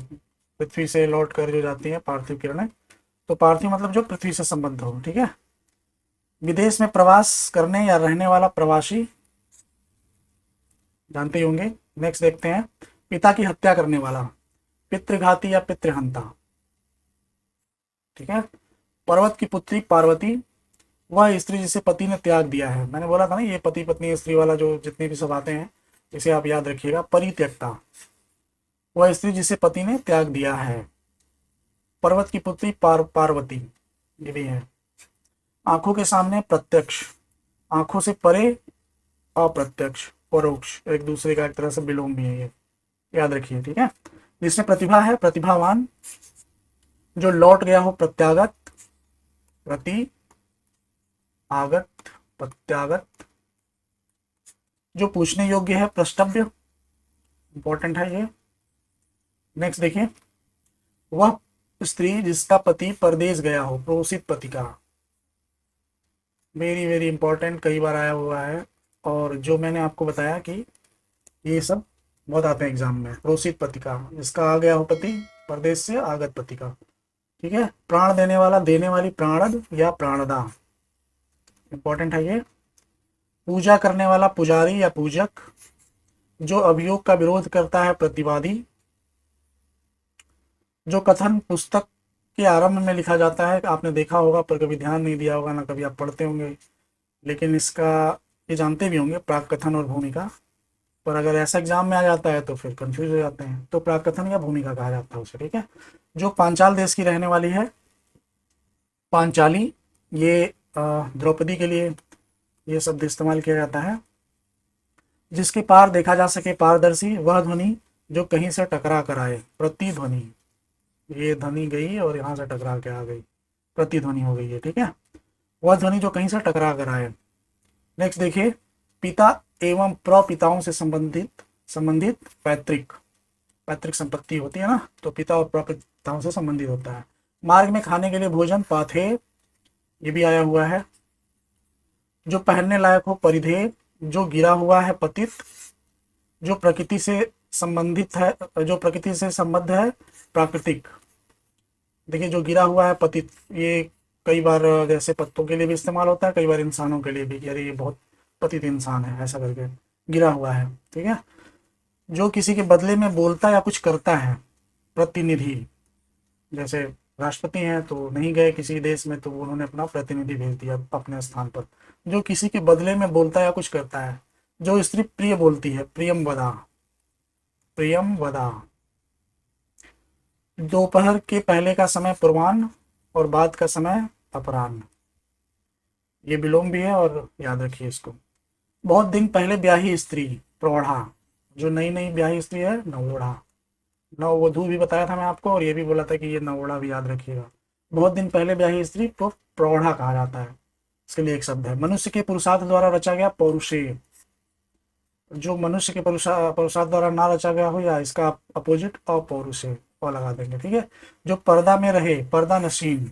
पृथ्वी से लौट कर जो जाती है पार्थिव किरणें, तो पार्थिव मतलब जो पृथ्वी से संबद्ध हो। ठीक है, विदेश में प्रवास करने या रहने वाला प्रवासी, जानते ही होंगे। नेक्स्ट देखते हैं, पिता की हत्या करने वाला, पितृघाती या पितृहंता। ठीक है, पर्वत की पुत्री पार्वती, वह स्त्री जिसे पति ने त्याग दिया है। मैंने बोला था ना ये पति पत्नी स्त्री वाला जो जितने भी सब आते हैं, इसे आप याद रखिएगा। परित्यक्ता, वह स्त्री जिसे पति ने त्याग दिया है। पर्वत की पुत्री पार्वती, ये भी है। आंखों के सामने, प्रत्यक्ष। आंखों से परे, अप्रत्यक्ष, परोक्ष, एक दूसरे का एक तरह से विलोम भी है, ये याद रखिए। ठीक है, जिसमें प्रतिभा है, प्रतिभावान। जो लौट गया हो, प्रत्यागत, प्रति आगत, प्रत्यागत। जो पूछने योग्य है, प्रष्टव्य, इंपॉर्टेंट है ये। नेक्स्ट देखिए, वह स्त्री जिसका पति परदेश गया हो, प्रोसित पति का, वेरी वेरी इंपॉर्टेंट, कई बार आया हुआ है। और जो मैंने आपको बताया कि ये सब बहुत आते हैं एग्जाम में, प्रोसित पति का, जिसका आ गया हो पति परदेश से, आगत पति का। ठीक है, प्राण देने वाला, देने वाली, प्राणद या प्राणदा, इंपॉर्टेंट है ये। पूजा करने वाला, पुजारी या पूजक। जो अभियोग का विरोध करता है, प्रतिवादी। जो कथन पुस्तक के आरंभ में लिखा जाता है, आपने देखा होगा पर कभी ध्यान नहीं दिया होगा, ना कभी आप पढ़ते होंगे, लेकिन इसका ये जानते भी होंगे, प्राक कथन और भूमिका। पर अगर ऐसा एग्जाम में आ जाता है तो फिर कंफ्यूज हो जाते हैं, तो प्राक कथन या भूमिका कहा जाता है उसे। ठीक है, जो पांचाल देश की रहने वाली है, पांचाली, ये द्रौपदी के लिए ये शब्द इस्तेमाल किया जाता है। जिसके पार देखा जा सके, पारदर्शी। वह ध्वनि जो कहीं से टकरा कर आए, प्रतिध्वनि, ये ध्वनि गई और यहाँ से टकरा के आ गई, प्रतिध्वनि हो गई है। ठीक है, वह ध्वनि जो कहीं से टकरा कर आए। नेक्स्ट देखिए, पिता एवं प्रपिताओं से संबंधित पैतृक, पैतृक संपत्ति होती है ना, तो पिता और प्रपिताओं से संबंधित होता है। मार्ग में खाने के लिए भोजन, पाथे, ये भी आया हुआ है। जो पहनने लायक हो, परिधेय। जो गिरा हुआ है, पतित। जो प्रकृति से संबंधित है, जो प्रकृति से संबद्ध है, प्राकृतिक। देखिए जो गिरा हुआ है पतित, ये कई बार जैसे पत्तों के लिए भी इस्तेमाल होता है, कई बार इंसानों के लिए भी, कि अरे ये बहुत पतित इंसान है, ऐसा करके गिरा हुआ है। ठीक है। जो किसी के बदले में बोलता या कुछ करता है, प्रतिनिधि। जैसे राष्ट्रपति हैं तो नहीं गए किसी देश में, तो उन्होंने अपना प्रतिनिधि भेज दिया अपने स्थान पर। जो किसी के बदले में बोलता या कुछ करता है, जो स्त्री प्रिय बोलती है, प्रियम वदा, प्रियम वदा। दोपहर के पहले का समय पूर्वाह्न और बाद का समय अपराह्न, ये विलोम भी है, और याद रखिए इसको। बहुत दिन पहले ब्याही स्त्री, प्रौढ़ा। जो नई नई ब्याही स्त्री है, नवोढ़ा। नववधू भी बताया था मैं आपको, और ये भी बोला था कि ये नवोढ़ा भी याद रखिएगा। बहुत दिन पहले ब्याही स्त्री को प्रौढ़ा कहा जाता है, इसके लिए एक शब्द है। मनुष्य के पुरुषार्थ द्वारा रचा गया, पौरुषेय। जो मनुष्य के पुरुषार्थ द्वारा ना रचा गया हो, या इसका अपोजिट, अपौरुषेय, और लगा देंगे। ठीक है। जो पर्दा में रहे, पर्दा नशीन।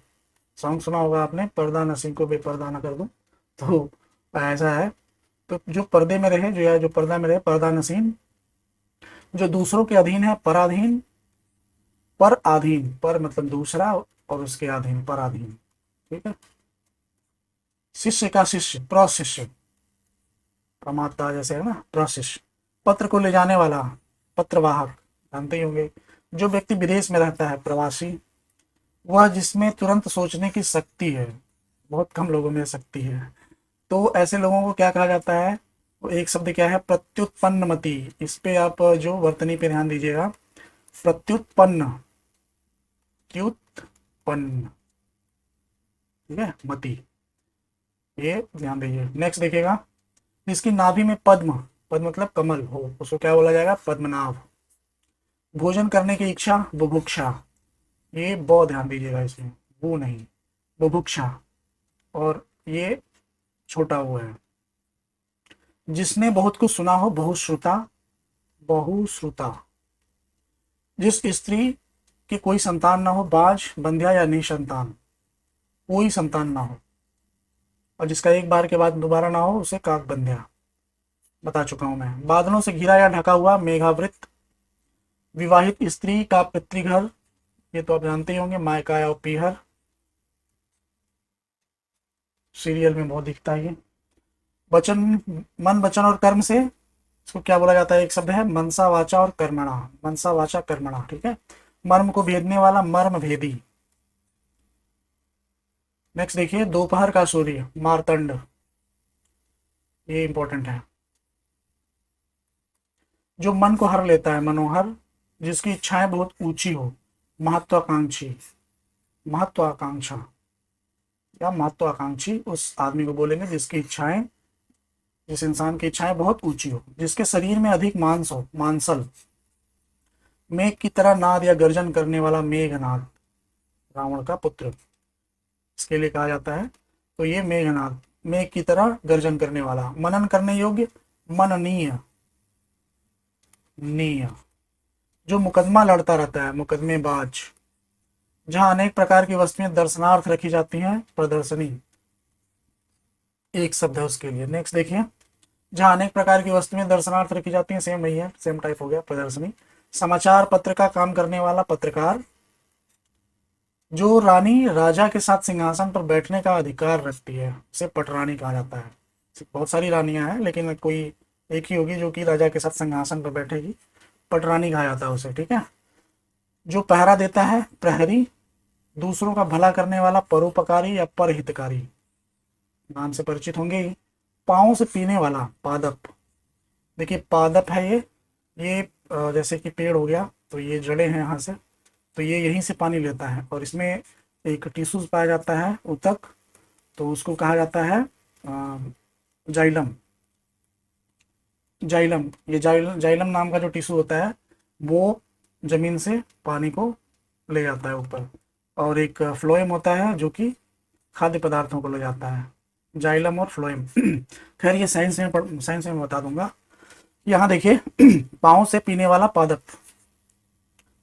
सॉन्ग सुना होगा आपने, पर्दा नसीं को बेपर्दा ना कर दूं, तो ऐसा है। तो जो पर्दे में रहे, जो है जो पर्दा में रहे, पर्दा नसीन। जो दूसरों के अधीन है, पराधीन। पर अधीन, पर मतलब दूसरा, और उसके अधीन, पराधीन। ठीक है। शिष्य का शिष्य, प्रशिष्य। प्रमाता जैसे है ना, प्रशिष्य। पत्र को ले जाने वाला, पत्रवाहक, जानते ही होंगे। जो व्यक्ति विदेश में रहता है, प्रवासी। वह जिसमें तुरंत सोचने की शक्ति है, बहुत कम लोगों में शक्ति है। तो ऐसे लोगों को क्या कहा जाता है? वो एक शब्द क्या है? प्रत्युत्पन्नमति। इस पे आप जो वर्तनी पे ध्यान दीजिएगा, प्रत्युत्पन्न, त्युत्पन्न, ठीक है, मति, ये ध्यान दीजिए। नेक्स्ट देखिएगा, जिसकी नाभि में पद्म, पद्म मतलब कमल हो, उसको क्या बोला जाएगा? पद्मनाभ। भोजन करने की इच्छा, बुभुक्षा। ये बहुत ध्यान दीजिएगा इसमें, वो नहीं, बुभुक्षा, और ये छोटा वो है। जिसने बहुत कुछ सुना हो, बहुश्रुता, बहुश्रुता। जिस स्त्री की कोई संतान ना हो, बाज, बंध्या या निसंतान, कोई संतान ना हो। और जिसका एक बार के बाद दोबारा ना हो, उसे काक बंध्या, बता चुका हूं मैं। बादलों से घिरा या ढका हुआ, मेघावृत। विवाहित स्त्री का पितृघर, ये तो आप जानते ही होंगे, मायका या पीहर, सीरियल में बहुत दिखता है ये। वचन, मन, वचन और कर्म से, इसको क्या बोला जाता है? एक शब्द है मनसा वाचा और कर्मणा, मनसा वाचा कर्मणा। ठीक है। मर्म को भेदने वाला, मर्म भेदी। नेक्स्ट देखिए, दोपहर का सूर्य, मारतंड, ये इंपॉर्टेंट है। जो मन को हर लेता है, मनोहर। जिसकी इच्छाएं बहुत ऊंची हो, महत्वाकांक्षी, महत्वाकांक्षा या महत्वाकांक्षी, उस आदमी को बोलेंगे जिसकी इच्छाएं, जिस इंसान की इच्छाएं बहुत ऊंची हो। जिसके शरीर में अधिक मांस हो, मांसल। मेघ की तरह नाद या गर्जन करने वाला, मेघनाद, रावण का पुत्र, इसके लिए कहा जाता है। तो ये मेघनाद, मेघ की तरह गर्जन करने वाला। मनन करने योग्य, मननीय, नीय। जो मुकदमा लड़ता रहता है, मुकदमेबाज। जहां अनेक प्रकार की वस्तुएं दर्शनार्थ रखी जाती हैं, प्रदर्शनी, एक शब्द है उसके लिए। नेक्स्ट देखिए, जहां अनेक प्रकार की वस्तुएं दर्शनार्थ रखी जाती हैं, सेम वही है, सेम टाइप हो गया, प्रदर्शनी। समाचार पत्र का काम करने वाला, पत्रकार। जो रानी राजा के साथ सिंहासन पर बैठने का अधिकार रखती है, उसे पटरानी कहा जाता है। बहुत सारी रानियां हैं, लेकिन कोई एक ही होगी जो कि राजा के साथ सिंहासन पर बैठेगी, पटरानी कहा जाता है उसे। ठीक है। जो पहरा देता है, प्रहरी। दूसरों का भला करने वाला, परोपकारी या परहितकारी, नाम से परिचित होंगे ही। पाँव से पीने वाला, पादप। देखिए पादप है ये जैसे कि पेड़ हो गया, तो ये जड़ें हैं यहाँ से, तो ये यहीं से पानी लेता है, और इसमें एक टिश्यूज पाया जाता है, ऊतक, तो उसको कहा जाता है जाइलम। जाइलम, ये जाइलम नाम का जो टिश्यू होता है, वो जमीन से पानी को ले जाता है ऊपर। और एक फ्लोएम होता है जो कि खाद्य पदार्थों को ले जाता है, जाइलम और फ्लोएम। खैर ये साइंस में बता दूंगा। यहाँ देखिए, पाँव से पीने वाला, पादप,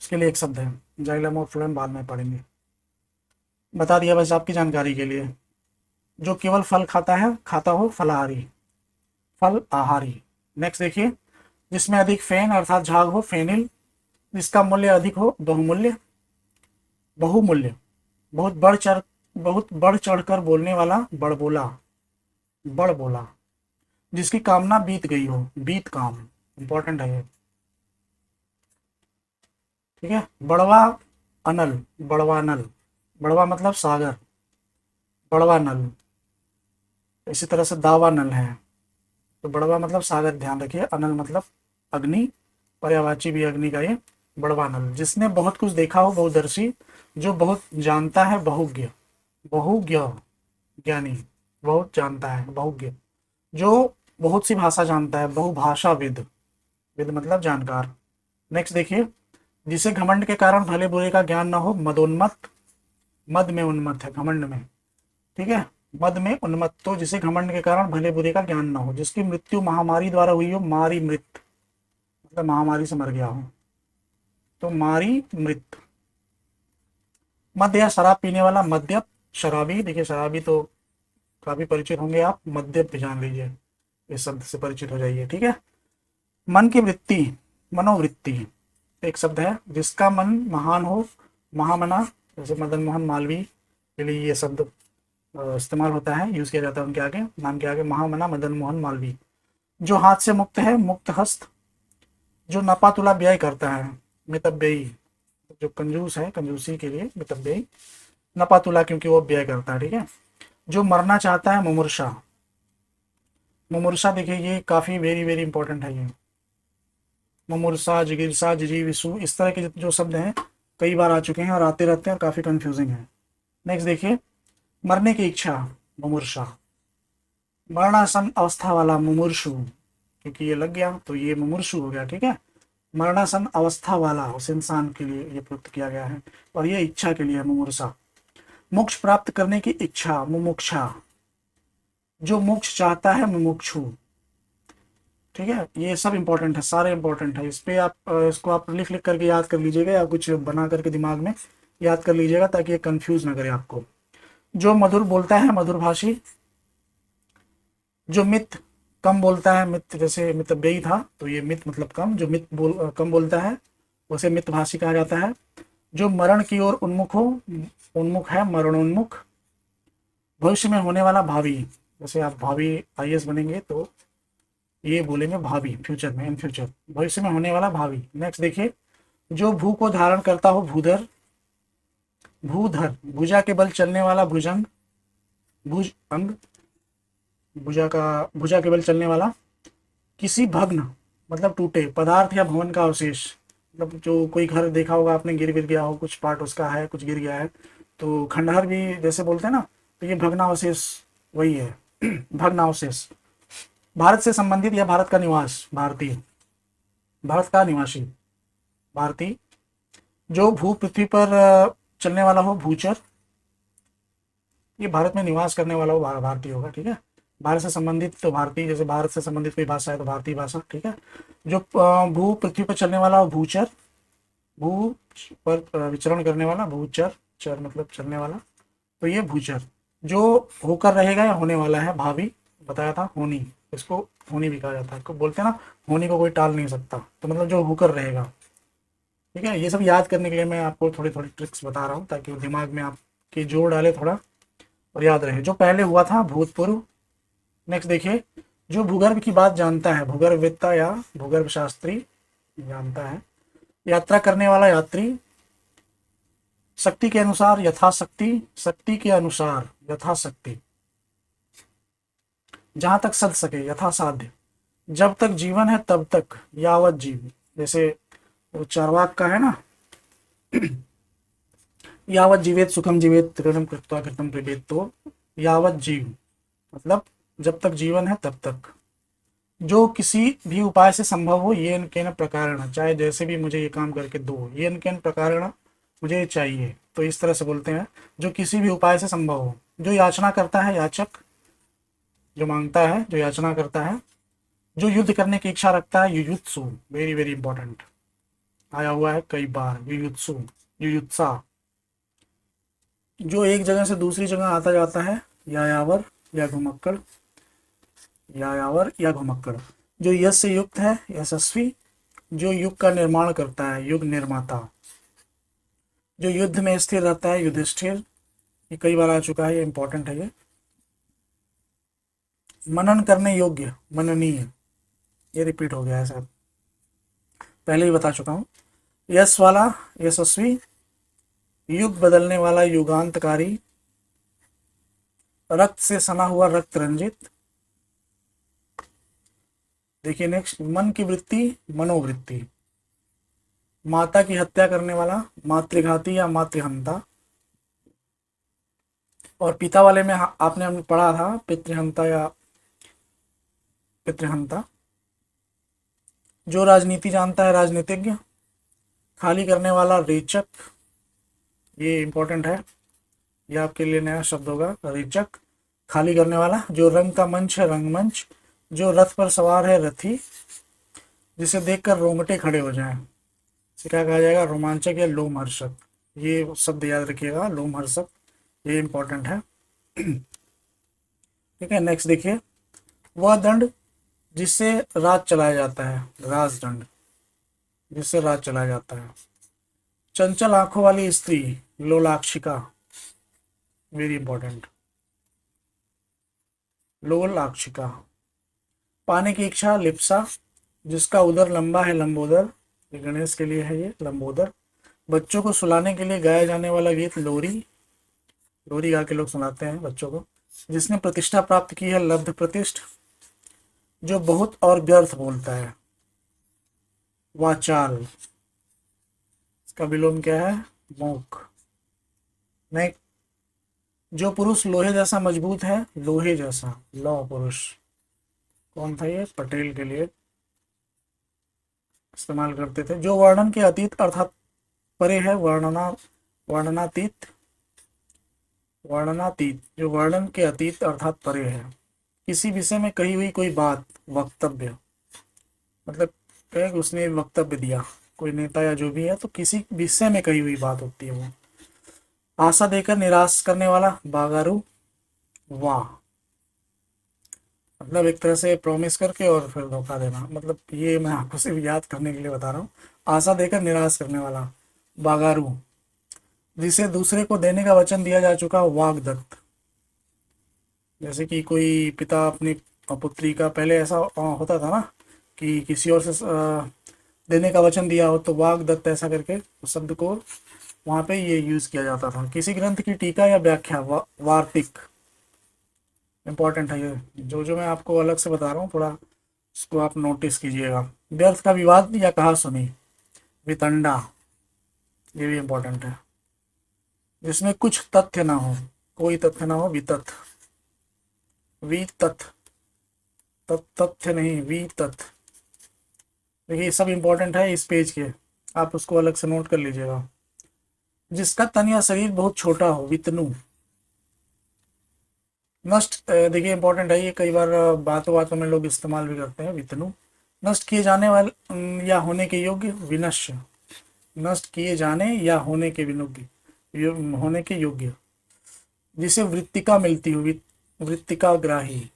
इसके लिए एक शब्द है। जाइलम और फ्लोएम बाद में पढ़ेंगे, बता दिया बस आपकी जानकारी के लिए। जो केवल फल खाता है, खाता हो, फलाहारी, फल आहारी। नेक्स्ट देखिए, जिसमें अधिक फेन अर्थात झाग हो, फेनिल। जिसका मूल्य अधिक हो, बहुमूल्य। बहुमूल्य, बहुत बढ़ चढ़ कर बोलने वाला, बड़बोला। बड़बोला। जिसकी कामना बीत गई हो, बीत काम, इंपॉर्टेंट है ये। ठीक है। बड़वा अनल, बड़वा नल। बड़वा मतलब सागर, बड़वा नल। इसी तरह से दावा नल है, तो बड़वा मतलब सागर, ध्यान रखिए। अनल मतलब अग्नि, पर्यायवाची भी अग्नि का ये बड़वा नल। जिसने बहुत कुछ देखा हो, बहुदर्शी। जो बहुत जानता है, बहुज्ञ। बहुज्ञ, ज्ञानी। बहुत जानता है, बहुज्ञ। जो बहुत सी भाषा जानता है, बहुभाषाविद। विद मतलब जानकार। नेक्स्ट देखिए, जिसे घमंड के कारण भले बुरे का ज्ञान न हो, मदोन्मत्त। मद में उन्मत्त है, घमंड में। ठीक है। मद में उन्मत्त, तो जिसे घमंड के कारण भले बुरे का ज्ञान न हो। जिसकी मृत्यु महामारी द्वारा हुई हो, मारी मृत मतलब महामारी से मर गया हो, तो मारी मृत। मद्य या शराब पीने वाला, मद्यप। शराबी, देखिए शराबी तो काफी परिचित होंगे आप, मद्यप भी जान लीजिए, इस शब्द से परिचित हो जाइए। ठीक है। मन की वृत्ति, मनोवृत्ति एक शब्द है। जिसका मन महान हो, महामना। जैसे मदन मोहन मालवीय के लिए ये शब्द इस्तेमाल होता है, यूज किया जाता है उनके आगे, नाम के आगे, महामना मदन मोहन मालवीय। जो हाथ से मुक्त है, मुक्त हस्त। जो नपा तुला व्यय करता है, मितव्ययी। जो कंजूस है, कंजूसी के लिए मितव्ययी। नपा तुला क्योंकि वो व्यय करता है। ठीक है। जो मरना चाहता है, मुमूर्षा। मुमूर्षा देखिए ये काफी वेरी वेरी इंपॉर्टेंट है ये। मुमूर्षा, जिगीरसा, जिजीविषु, इस तरह के जो शब्द हैं कई बार आ चुके हैं और आते रहते हैं और काफी कंफ्यूजिंग है। नेक्स्ट देखिए, मरने की इच्छा, मुमूर्षा। मरणासन अवस्था वाला, मुमूर्षु, क्योंकि ये लग गया तो ये मुमूर्षु हो गया। ठीक है। मरणासन अवस्था वाला उस इंसान के लिए ये प्रयुक्त किया गया है, और ये इच्छा के लिए है, मुमूर्षा। मोक्ष प्राप्त करने की इच्छा, मुमुक्षा। जो मोक्ष चाहता है, मुमुक्षु। ठीक है। ये सब इंपॉर्टेंट है, सारे इंपॉर्टेंट है। इस पे आप इसको आप लिख लिख करके याद कर लीजिएगा, या कुछ बना करके दिमाग में याद कर लीजिएगा, ताकि ये कंफ्यूज ना करे आपको। जो मधुर बोलता है, मधुरभाषी। जो मित कम बोलता है, मित जैसे मितव्ययी था, तो ये मित मतलब कम। जो कम बोलता है उसे मितभाषी कहा जाता है। जो मरण की ओर उन्मुख हो, उन्मुख है, मरणोन्मुख। भविष्य में होने वाला, भावी। जैसे आप भावी आईएएस बनेंगे तो ये बोलेंगे भावी, फ्यूचर में, इन फ्यूचर, भविष्य में होने वाला, भावी। नेक्स्ट देखिए, जो भू को धारण करता हो, भूधर। भूधर, भुजा के बल चलने वाला, भुजंग। भुज अंग, भुजा के बल चलने वाला। किसी भग्न मतलब टूटे पदार्थ या भवन का अवशेष। मतलब जो कोई घर देखा होगा आपने, गिर गिर गया हो, कुछ पार्ट उसका है, कुछ गिर गया है, तो खंडहर भी जैसे बोलते हैं ना, तो ये भग्नावशेष वही है। भग्नावशेष। भारत से संबंधित या भारत का निवास, भारतीय। भारत का निवासी, भारतीय। जो भू पृथ्वी पर चलने वाला हो, भूचर। ये भारत में निवास करने वाला हो, भारतीय होगा। ठीक है। भारत से संबंधित तो भारतीय, जैसे भारत से संबंधित कोई भाषा है तो भारतीय भाषा। ठीक है। जो भू पृथ्वी पर चलने वाला हो, भूचर। भू पर विचरण करने वाला, भूचर। चर मतलब चलने वाला, तो ये भूचर। जो होकर रहेगा या होने वाला है, भावी। बताया था, होनी। इसको होनी भी कहा जाता है, इसको बोलते हैं ना, होनी को कोई टाल नहीं सकता, तो मतलब जो होकर रहेगा। ठीक है। ये सब याद करने के लिए मैं आपको थोड़ी थोड़ी ट्रिक्स बता रहा हूँ, ताकि वो दिमाग में आपके जोड़ डाले थोड़ा और याद रहे। जो पहले हुआ था, भूतपूर्व। नेक्स्ट देखिए, जो भूगर्भ की बात जानता है, भूगर्भवेत्ता या भूगर्भ शास्त्री जानता है। यात्रा करने वाला, यात्री। शक्ति के अनुसार, यथाशक्ति। शक्ति के अनुसार, यथाशक्ति। जहां तक सध सके, यथासाध्य। जब तक जीवन है तब तक, यावत जीव। जैसे वो चारवाक का है ना, यावत जीवेत सुखम जीवेत कृतम कृत्वा कृतम प्रीवेत, तो यावत जीव मतलब जब तक जीवन है तब तक। जो किसी भी उपाय से संभव हो, ये केन प्रकारेण, चाहे जैसे भी मुझे ये काम करके दो, ये केन प्रकारेण, मुझे ये चाहिए, तो इस तरह से बोलते हैं। जो किसी भी उपाय से संभव हो। जो याचना करता है, याचक। जो मांगता है, जो याचना करता है। जो युद्ध करने की इच्छा रखता है, युयुत्सु, वेरी वेरी इंपॉर्टेंट, आया हुआ है कई बार, युयुत्सु, युयुत्सा। जो एक जगह से दूसरी जगह आता जाता है, यायावर या घुमक्कड़। यायावर या घुमक्कड़। जो यश से युक्त है यशस्वी, जो युग का निर्माण करता है युग निर्माता, जो युद्ध में स्थिर रहता है युधिष्ठिर। ये कई बार आ चुका है, ये इंपॉर्टेंट है। ये मनन करने योग्य मननीय, ये रिपीट हो गया है सर, पहले ही बता चुका हूँ। यश वाला यशस्वी, युग बदलने वाला युगांतकारी, रक्त से सना हुआ रक्त रंजित। देखिए नेक्स्ट, मन की वृत्ति मनोवृत्ति, माता की हत्या करने वाला मातृघाती या मातृहंता। और पिता वाले में आपने हमने पढ़ा था पितृहंता या पितृहंता। जो राजनीति जानता है राजनीतिज्ञ, खाली करने वाला रेचक, ये इंपॉर्टेंट है, ये आपके लिए नया शब्द होगा रेचक, खाली करने वाला। जो रंग का मंच है रंगमंच, जो रथ पर सवार है रथी, जिसे देखकर रोंगटे खड़े हो जाएं, इसे क्या कहा जाएगा, रोमांचक या लोमहर्षक। ये शब्द याद रखिएगा लोमहर्षक, ये इंपॉर्टेंट है। ठीक है, नेक्स्ट देखिए, वह दंड जिससे राज चलाया जाता है राजदंड, जिससे राज चलाया जाता है। चंचल आंखों वाली स्त्री लोलाक्षिका, वेरी इंपॉर्टेंट, लोलाक्षिका। पाने की इच्छा लिप्सा, जिसका उदर लंबा है लंबोदर, ये गणेश के लिए है ये लंबोदर। बच्चों को सुलाने के लिए गाया जाने वाला गीत लोरी, लोरी गा के लोग सुनाते हैं बच्चों को। जिसने प्रतिष्ठा प्राप्त की है लब्ध प्रतिष्ठ, जो बहुत और व्यर्थ बोलता है वाचाल, इसका विलोम क्या है मूक। नहीं, जो पुरुष लोहे जैसा मजबूत है लोहे जैसा, लौह पुरुष, कौन था ये, पटेल के लिए इस्तेमाल करते थे। जो वर्णन के अतीत अर्थात परे है वर्णना, वर्णनातीत, वर्णनातीत, जो वर्णन के अतीत अर्थात परे है। किसी विषय में कही हुई कोई बात वक्तव्य, मतलब उसने वक्तव्य दिया, कोई नेता या जो भी है, तो किसी विषय में कही हुई बात होती है वो। आशा देकर निराश करने वाला बागारू, वाह, मतलब एक तरह से प्रॉमिस करके और फिर धोखा देना, मतलब ये मैं आपको सिर्फ याद करने के लिए बता रहा हूँ। आशा देकर निराश करने वाला बागारू, जिसे दूसरे को देने का वचन दिया जा चुका वागदत्त, जैसे कि कोई पिता अपनी पुत्री का, पहले ऐसा होता था ना कि किसी और से देने का वचन दिया हो तो वागदत्त ऐसा करके उस शब्द को वहाँ पे ये यूज किया जाता था। किसी ग्रंथ की टीका या व्याख्या वार्तिक, इंपॉर्टेंट है ये, जो जो मैं आपको अलग से बता रहा हूँ थोड़ा इसको आप नोटिस कीजिएगा। व्यर्थ का विवाद या कहा सुनी वितंडा, ये भी इंपॉर्टेंट है। जिसमें कुछ तथ्य ना हो, कोई तथ्य ना हो वितथ, वितथ, तथ्य नहीं वितथ। देखिए सब इंपॉर्टेंट है इस पेज के, आप उसको अलग से नोट कर लीजिएगा। जिसका तन या शरीर बहुत छोटा हो वितनु। नष्ट, देखिए इंपॉर्टेंट है ये, कई बार बातों बातों में लोग इस्तेमाल भी करते हैं वितनु। नष्ट किए जाने वाले या होने के योग्य विनश्य, नष्ट किए जाने या होने के वियोग्य, होने के योग्य। जिसे वृत्तिका मिलती हो वृत्तिका ग्राही,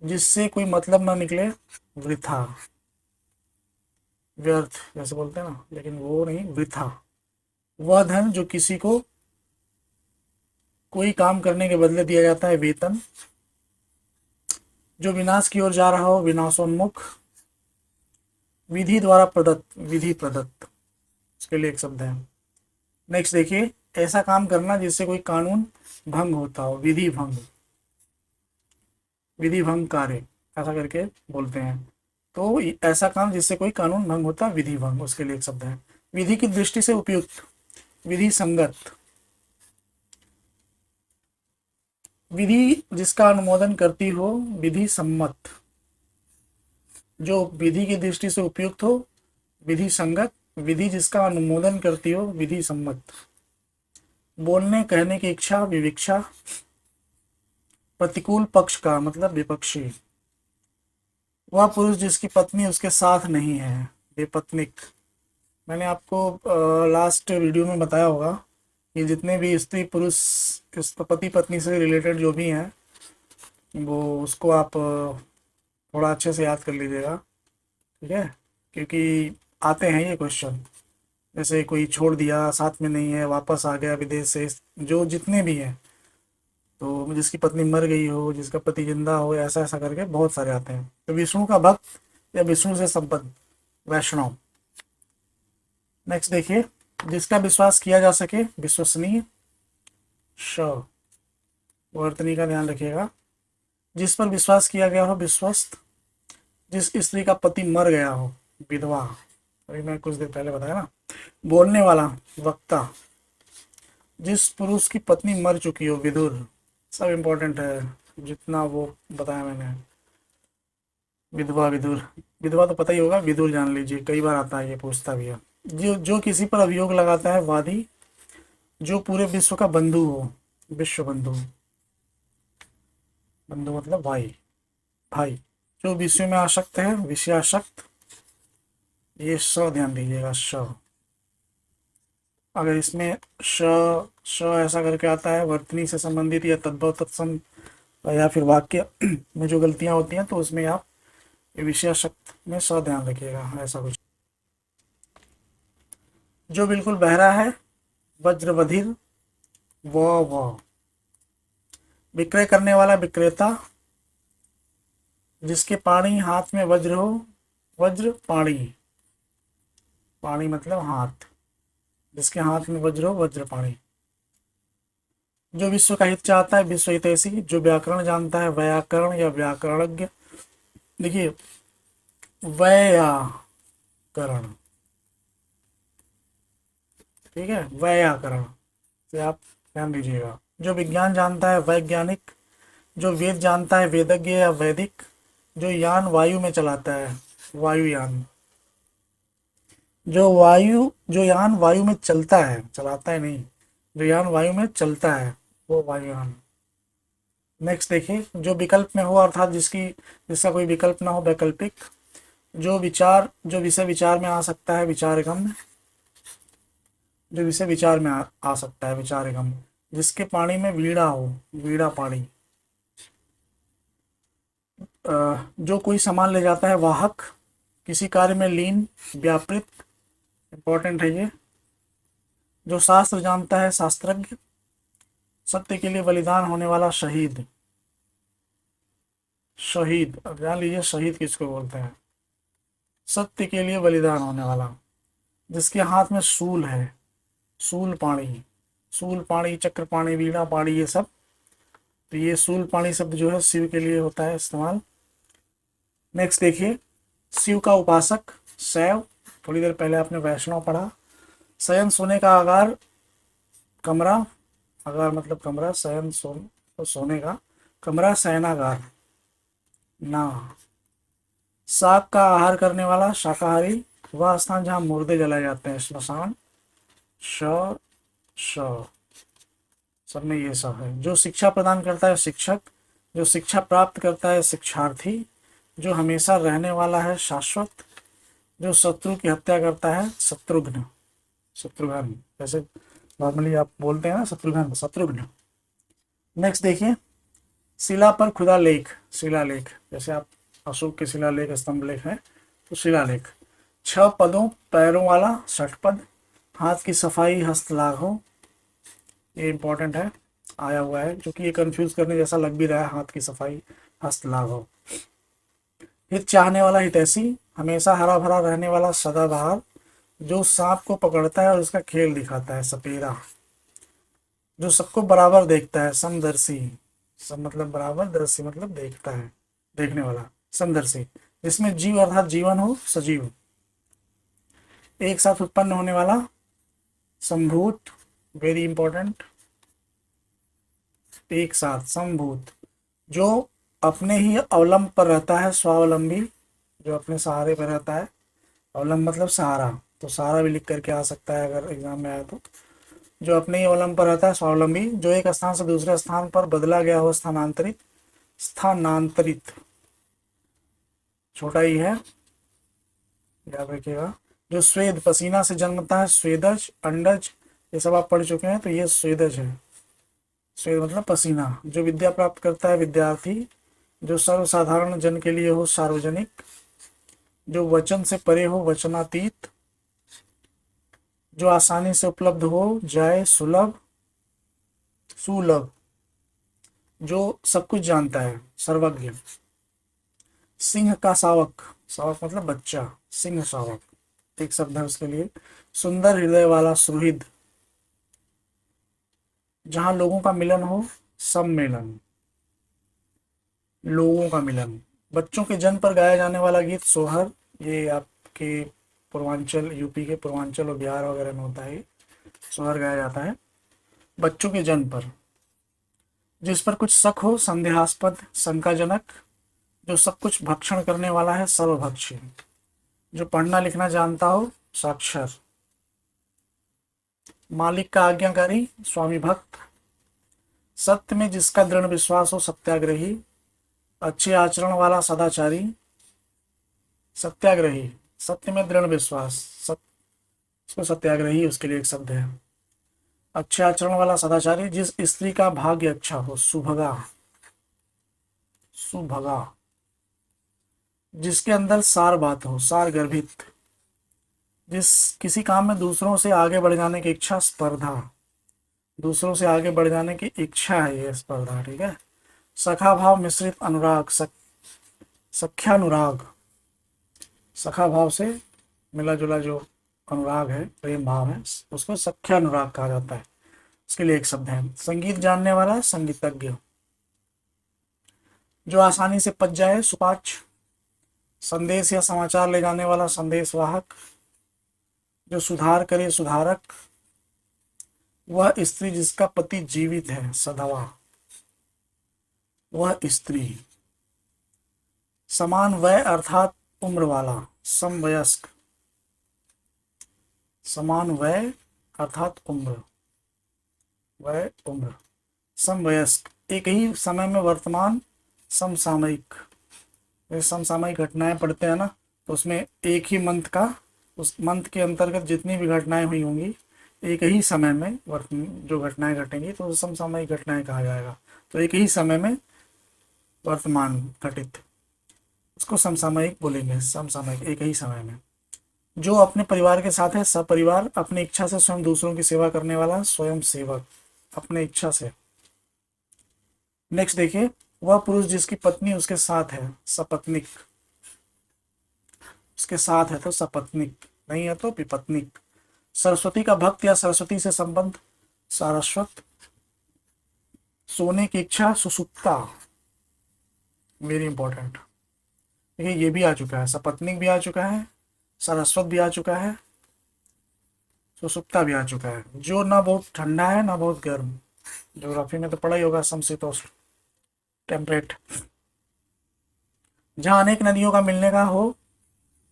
जिससे कोई मतलब ना निकले वृथा, व्यर्थ जैसे बोलते हैं ना, लेकिन वो नहीं वृथा। वह धन जो किसी को कोई काम करने के बदले दिया जाता है वेतन। जो विनाश की ओर जा रहा हो विनाशोन्मुख। विधि द्वारा प्रदत्त, विधि प्रदत्त, इसके लिए एक शब्द है। नेक्स्ट देखिए, ऐसा काम करना जिससे कोई कानून भंग होता हो विधि भंग, विधि भंग कार्य ऐसा करके बोलते हैं। तो ऐसा काम जिससे कोई कानून भंग होता है विधि भंग, उसके लिए एक शब्द है। विधि की दृष्टि से उपयुक्त, विधि संगत, विधि जिसका अनुमोदन करती हो विधि सम्मत, जो विधि की दृष्टि से उपयुक्त हो विधि संगत, विधि जिसका अनुमोदन करती हो विधि सम्मत। बोलने कहने की इच्छा विविक्षा। प्रतिकूल पक्ष का मतलब विपक्षी। वह पुरुष जिसकी पत्नी उसके साथ नहीं है बेपत्निक। मैंने आपको लास्ट वीडियो में बताया होगा कि जितने भी स्त्री पुरुष पति पत्नी से रिलेटेड जो भी हैं वो उसको आप थोड़ा अच्छे से याद कर लीजिएगा, ठीक है, क्योंकि आते हैं ये क्वेश्चन। जैसे कोई छोड़ दिया, साथ में नहीं है, वापस आ गया विदेश से, जो जितने भी हैं, तो जिसकी पत्नी मर गई हो, जिसका पति जिंदा हो, ऐसा ऐसा करके बहुत सारे आते हैं। तो विष्णु का भक्त या विष्णु से संबद्ध, वैष्णव। नेक्स्ट देखिए, जिसका विश्वास किया जा सके, विश्वसनीय, श, वर्तनी का ध्यान रखिएगा। जिस पर विश्वास किया गया हो, विश्वस्त। जिस स्त्री का पति मर गया हो, विधवा, अभी मैं कुछ देर पहले बताया ना। बोलने वाला, वक्ता। जिस पुरुष की पत्नी मर चुकी हो, विदुर। सब इम्पोर्टेंट है जितना वो बताया मैंने। विधवा, विदुर। विधवा तो पता ही होगा, विदुर जान लीजिए, कई बार आता है, ये पूछता भी है। जो किसी पर अभियोग लगाता है, वादी। जो पूरे विश्व का बंधु हो, विश्व बंधु। बंधु मतलब भाई, भाई। जो विषय में आसक्त है, विषयासक्त। ये स ध्यान दीजिएगा, श। अगर इसमें श श ऐसा करके आता है, वर्तनी से संबंधित या तद्भव तत्सम, या फिर वाक्य में जो गलतियां होती हैं, तो उसमें आप विषयासक्त में स ध्यान रखिएगा, ऐसा कुछ। जो बिल्कुल बहरा है, वज्रवधिर, व। विक्रय करने वाला, विक्रेता। जिसके पाणी हाथ में वज्र हो, वज्र पाणी। पाणी मतलब हाथ, जिसके हाथ में वज्र हो, वज्र पाणी। जो विश्व का हित चाहता है, विश्व हितैषी। जो व्याकरण जानता है, व्याकरण या व्याकरणज्ञ। देखिए, व्याकरण, ठीक है, व्याकरण से आप ध्यान दीजिएगा। जो विज्ञान जानता है, वैज्ञानिक। जो वेद जानता है, वेदज्ञ या वैदिक। जो यान वायु में चलाता है, वायुयान। जो यान वायु में चलता है, चलाता है नहीं, जो यान वायु में चलता है, वो वायुयान। नेक्स्ट देखिए, जो विकल्प में हो, अर्थात जिसका कोई विकल्प ना हो, वैकल्पिक। जो विषय विचार में आ सकता है, विचारगम्य। जो विषय विचार में आ सकता है, विचारगम्य। जिसके पानी में वीणा हो, वीणा पाणी। जो कोई सामान ले जाता है, वाहक। किसी कार्य में लीन, व्यापृत, इंपॉर्टेंट है ये। जो शास्त्र जानता है, शास्त्रज्ञ। सत्य के लिए बलिदान होने वाला, शहीद। शहीद, अब जान लीजिए शहीद किसको बोलते हैं, सत्य के लिए बलिदान होने वाला। जिसके हाथ में शूल है, शूल पाणी। शूल पाणी, चक्र पाणी, वीणा पाणी, ये सब। तो ये शूल पाणी शब्द जो है शिव के लिए होता है इस्तेमाल। नेक्स्ट देखिए, शिव का उपासक, शैव। थोड़ी देर पहले आपने वैष्णव पढ़ा। शयन, सोने का आगार, कमरा। आगार मतलब कमरा, शयन तो सोने का, कमरा शयनागार, ना। शाक का आहार करने वाला, शाकाहारी। वह स्थान जहाँ मुर्दे जलाए जाते हैं, श्मशान। श श सब में ये सब है। जो शिक्षा प्रदान करता है, शिक्षक। जो शिक्षा प्राप्त करता है, शिक्षार्थी। जो हमेशा रहने वाला है, शाश्वत। जो शत्रु की हत्या करता है, शत्रुघ्न। शत्रुघ्न, जैसे नॉर्मली आप बोलते हैं ना, शत्रुघ्न, शत्रुघ्न। नेक्स्ट देखिए, शिला पर खुदा लेख, शिलालेख। जैसे आप अशोक के शिलालेख, स्तंभ लेख है, तो शिलालेख। 6 पदों, पैरों वाला, षटपद। हाथ की सफाई, हस्तलाघव। ये इंपॉर्टेंट है, आया हुआ है, क्योंकि ये कंफ्यूज करने जैसा लग भी रहा है, हाथ की सफाई, हस्तलाघव। हित चाहने वाला, हितैषी। हमेशा हरा भरा रहने वाला, सदाबहार। जो सांप को पकड़ता है और उसका खेल दिखाता है, सपेरा। जो सबको बराबर देखता है, समदर्शी। सब मतलब बराबर, दर्शी मतलब देखता है, देखने वाला, समदर्शी। जिसमें जीव अर्थात जीवन हो, सजीव। एक साथ उत्पन्न होने वाला, संभूत, वेरी इंपॉर्टेंट। एक साथ, संभूत। जो अपने ही अवलंब पर रहता है, स्वावलंबी। जो अपने सहारे पर रहता है, अवलंब मतलब सहारा, तो सहारा भी लिख करके आ सकता है अगर एग्जाम में आया तो। जो अपने ही अवलंब पर रहता है, स्वावलंबी। जो एक स्थान से दूसरे स्थान पर बदला गया हो, स्थानांतरित। स्थानांतरित, छोटा ही है, याद रखिएगा। जो स्वेद, पसीना से जन्मता है, स्वेदज, अंडज। ये सब आप पढ़ चुके हैं, तो ये स्वेदज है। स्वेद मतलब पसीना। जो विद्या प्राप्त करता है, विद्यार्थी। जो सर्वसाधारण जन के लिए हो सार्वजनिक, जो वचन से परे हो वचनातीत, जो आसानी से उपलब्ध हो जाए सुलभ सुलभ, जो सब कुछ जानता है सर्वज्ञ। सिंह का शावक, शावक मतलब बच्चा, सिंह शावक एक शब्द है उसके लिए। सुंदर हृदय वाला सुहृद, जहां लोगों का मिलन हो सम्मेलन, लोगों का मिलन। बच्चों के जन्म पर गाया जाने वाला गीत सोहर, ये आपके पूर्वांचल, यूपी के पूर्वांचल और बिहार वगैरह में होता है, सोहर गाया जाता है बच्चों के जन्म पर। जिस पर कुछ शक हो संदेहास्पद शंकाजनक, जो सब कुछ भक्षण करने वाला है सर्वभक्षी, जो पढ़ना लिखना जानता हो साक्षर, मालिक का आज्ञाकारी स्वामी भक्त, सत्य में जिसका दृढ़ विश्वास हो सत्याग्रही, अच्छे आचरण वाला सदाचारी, सत्याग्रही सत्य में दृढ़ विश्वास, इसको सत्याग्रही उसके लिए एक शब्द है। अच्छे आचरण वाला सदाचारी, जिस स्त्री का भाग्य अच्छा हो सुभगा, सुभगा, जिसके अंदर सार बात हो सार गर्भित, जिस किसी काम में दूसरों से आगे बढ़ जाने की इच्छा स्पर्धा, दूसरों से आगे बढ़ जाने की इच्छा है ये स्पर्धा, ठीक है। सखा भाव मिश्रित अनुराग, सख्यानुराग, सखा भाव से मिला जुला जो अनुराग है प्रेम भाव है उसको सख्यानुराग कहा जाता है, उसके लिए एक शब्द है। संगीत जानने वाला संगीतज्ञ, जो आसानी से पच जाए सुपाच्य, संदेश या समाचार ले जाने वाला संदेशवाहक, जो सुधार करे सुधारक, वह स्त्री जिसका पति जीवित है सधवा, वह स्त्री। समान वय अर्थात उम्र वाला समवयस्क, समान वय अर्थात उम्र, वय उम्र, समवयस्क, एक ही समय में वर्तमान समसामयिक, समसामयिक घटनाएं पढ़ते हैं ना, तो उसमें एक ही मंथ का, उस मंथ के अंतर्गत जितनी भी घटनाएं हुई होंगी एक ही समय में जो घटनाएं घटेंगी तो समसामयिक घटनाएं कहा जाएगा। तो एक ही समय में वर्तमान घटित, उसको समसामयिक बोलेंगे, समसामयिक एक ही समय में। जो अपने परिवार के साथ है सपरिवार, अपनी इच्छा से स्वयं दूसरों की सेवा करने वाला स्वयं सेवक, अपने इच्छा से। नेक्स्ट देखिए, वह पुरुष जिसकी पत्नी उसके साथ है सपत्निक, उसके साथ है तो सपत्निक, नहीं है तो विपत्निक। सरस्वती का भक्त या सरस्वती से संबंध सारस्वत, सोने की इच्छा सुसुप्ता, वेरी इंपॉर्टेंट। देखिए ये भी आ चुका है, सपत्निक भी आ चुका है, सरस्वत भी आ चुका है, सुसुप्ता भी आ चुका है। जो ना बहुत ठंडा है ना बहुत गर्म, ज्योग्राफी में तो पढ़ा ही होगा, समशीतोष्ण टेम्परेट। जहाँ अनेक नदियों का मिलने का हो,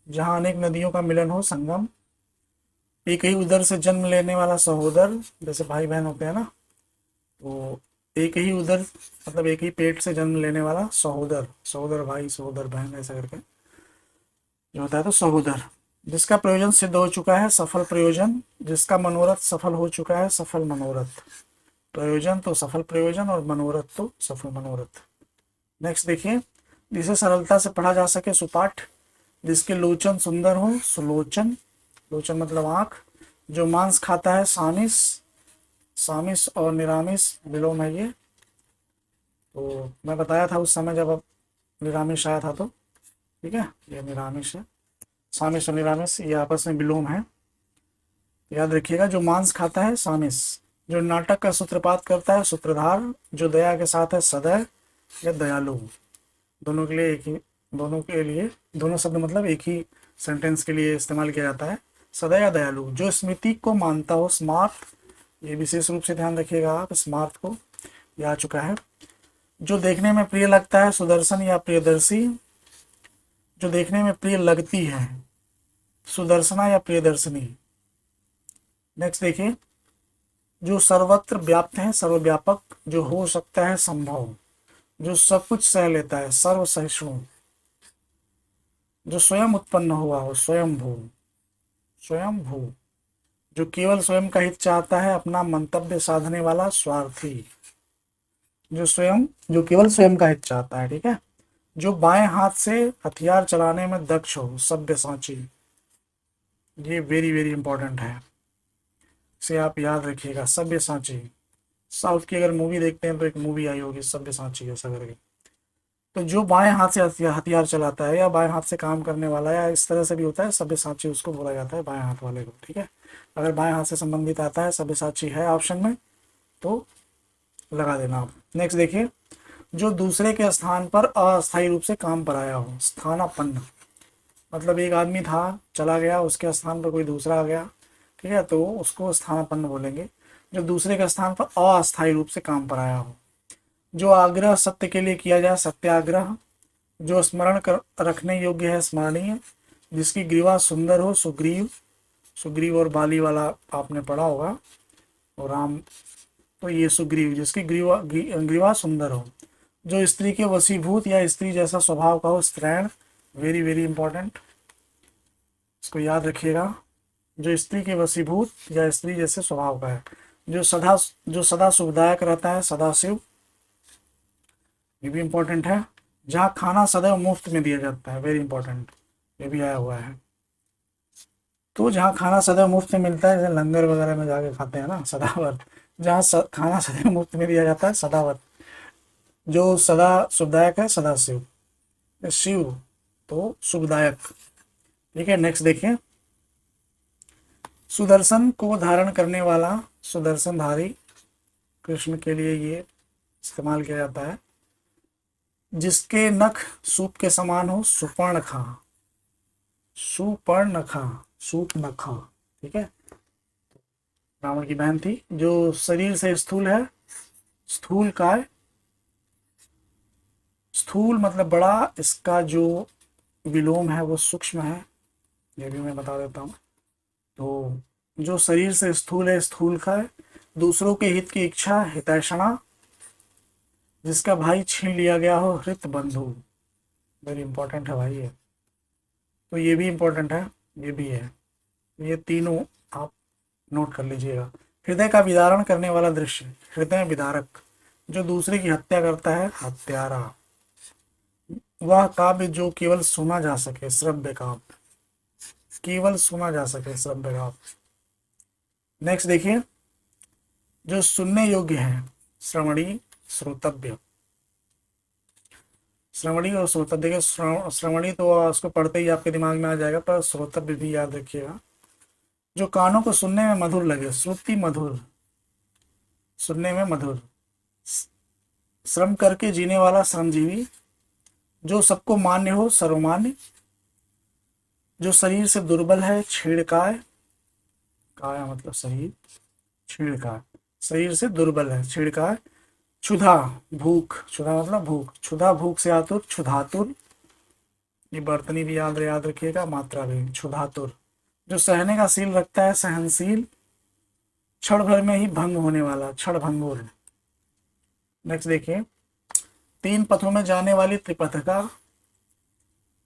जहाँ अनेक नदियों का मिलन हो संगम, एक ही उदर से जन्म लेने वाला सहोदर, जैसे भाई बहन होते हैं ना, तो एक ही उदर मतलब एक ही पेट से जन्म लेने वाला सहोदर, सहोदर भाई सहोदर बहन ऐसा करके जो होता है तो सहोदर। जिसका प्रयोजन सिद्ध हो चुका है सफल प्रयोजन, जिसका मनोरथ सफल हो चुका है सफल मनोरथ, प्रयोजन तो सफल प्रयोजन और मनोरथ तो सफल मनोरथ। नेक्स्ट देखिए, जिसे सरलता से पढ़ा जा सके सुपाठ, जिसके लोचन सुंदर हो सुलोचन, लोचन मतलब आंख, जो मांस खाता है सामिस, सामिस और निरामिस विलोम है ये, तो मैं बताया था उस समय जब अब निरामिष आया था तो, ठीक है, ये निरामिष है, सामिस और निरामिष ये आपस में विलोम है, याद रखिएगा। जो मांस खाता है सामिस, जो नाटक का सूत्रपात करता है सूत्रधार, जो दया के साथ है सदैव या दयालु, दोनों के लिए एक ही, दोनों के लिए दोनों शब्द मतलब एक ही सेंटेंस के लिए इस्तेमाल किया जाता है, सदैव या दयालु। जो स्मृति को मानता हो स्मार्ट, ये विशेष रूप से ध्यान रखिएगा आप स्मार्ट को, यह आ चुका है। जो देखने में प्रिय लगता है सुदर्शन या प्रियदर्शी, जो देखने में प्रिय लगती है सुदर्शना या प्रियदर्शनी। नेक्स्ट देखिए, जो सर्वत्र व्याप्त है सर्वव्यापक, जो हो सकता है संभव, जो सब कुछ सह लेता है सर्व सहिष्णु, जो स्वयं उत्पन्न हुआ हो स्वयंभू, स्वयंभू, जो केवल स्वयं का हित चाहता है अपना मंतव्य साधने वाला स्वार्थी, जो केवल स्वयं का हित चाहता है, ठीक है। जो बाएं हाथ से हथियार चलाने में दक्ष हो, सब्यसाची। ये वेरी वेरी इंपॉर्टेंट है, इसे आप याद रखिएगा, सब्यसाची। साउथ की अगर मूवी देखते हैं तो एक मूवी आई होगी सब्यसाची ऐसा करके। तो जो बाएं हाथ से हथियार चलाता है या बाएं हाथ से काम करने वाला या इस तरह से भी होता है, सब्यसाची उसको बोला जाता है, बाएं हाथ वाले को। ठीक है, अगर बाएं हाथ से संबंधित आता है, सब्यसाची है ऑप्शन में, तो लगा देना आप। नेक्स्ट देखिए, जो दूसरे के स्थान पर अस्थायी रूप से काम पर आया हो, स्थानापन्न। मतलब एक आदमी था, चला गया, उसके स्थान पर कोई दूसरा आ गया, ठीक है, तो उसको स्थानापन्न बोलेंगे। जो दूसरे के स्थान पर अस्थायी रूप से काम पर आया हो। जो आग्रह सत्य के लिए किया जाए, सत्याग्रह। जो स्मरण कर रखने योग्य है, स्मरणीय। जिसकी ग्रीवा सुंदर हो, सुग्रीव। सुग्रीव और बाली वाला आपने पढ़ा होगा, और राम, तो ये सुग्रीव, जिसकी ग्रीवा सुंदर हो। जो स्त्री के वशीभूत या स्त्री जैसा स्वभाव का हो, स्त्रैण। वेरी वेरी इंपॉर्टेंट, इसको याद रखिएगा। जो स्त्री के वशीभूत या स्त्री जैसे स्वभाव का है। जो सदा सुखदायक रहता है, सदाशिव। ये भी इंपॉर्टेंट है। जहाँ खाना सदैव मुफ्त में दिया जाता है, वेरी इंपॉर्टेंट, ये भी आया हुआ है। तो जहाँ खाना सदैव मुफ्त में मिलता है, जैसे लंगर वगैरह में जाके खाते हैं ना, सदावर्त। जहाँ खाना सदैव मुफ्त में दिया जाता है, सदावर्त। जो सदा सुखदायक है, सदाशिव। शिव तो सुखदायक। ठीक है, नेक्स्ट देखिए, सुदर्शन को धारण करने वाला, सुदर्शनधारी, कृष्ण के लिए ये इस्तेमाल किया जाता है। जिसके नख सूप के समान हो, सुपर्णखा। सुपर्णखा, सूपनखा। ठीक है, रावण की बहन थी। जो शरीर से स्थूल है, स्थूल काय। स्थूल मतलब बड़ा, इसका जो विलोम है वो सूक्ष्म है, ये भी मैं बता देता हूँ। तो जो शरीर से स्थूल है, स्थूल काय। दूसरों के हित की इच्छा, हितैषणा। जिसका भाई छीन लिया गया हो, हृत बंधु। वेरी इंपॉर्टेंट है भाई ये, तो ये भी इंपॉर्टेंट है, ये भी है। ये तीनों आप नोट कर लीजिएगा। हृदय का विदारण करने वाला दृश्य, हृदय विदारक। जो दूसरे की हत्या करता है, हत्यारा। वह काव्य जो केवल सुना जा सके, श्रव्य काव्य। केवल सुना जा सके, श्रव्य काव्य। नेक्स्ट देखिए, जो सुनने योग्य है, श्रवणी, श्रोतव्य। श्रवणी और श्रोतव्य, देखिए श्रवणी तो उसको पढ़ते ही आपके दिमाग में आ जाएगा, पर श्रोतव्य भी याद रखिएगा। जो कानों को सुनने में मधुर लगे, श्रुति मधुर, सुनने में मधुर। श्रम करके जीने वाला, श्रमजीवी। जो सबको मान्य हो, सर्वमान्य। जो शरीर से दुर्बल है, छेड़काय। काया मतलब शरीर, छेड़काय, शरीर से दुर्बल है, छेड़काय। क्षुधा, भूख, क्षुधा मतलब भूख, क्षुधा भूख से आतुर, क्षुधातुर। ये बर्तनी भी याद रखिएगा, मात्रा भी, क्षुधातुर। जो सहने का सील रखता है, सहनशील। क्षण भर में ही भंग होने वाला, क्षण भंगुर। नेक्स्ट देखिए, तीन पथों में जाने वाली त्रिपथका।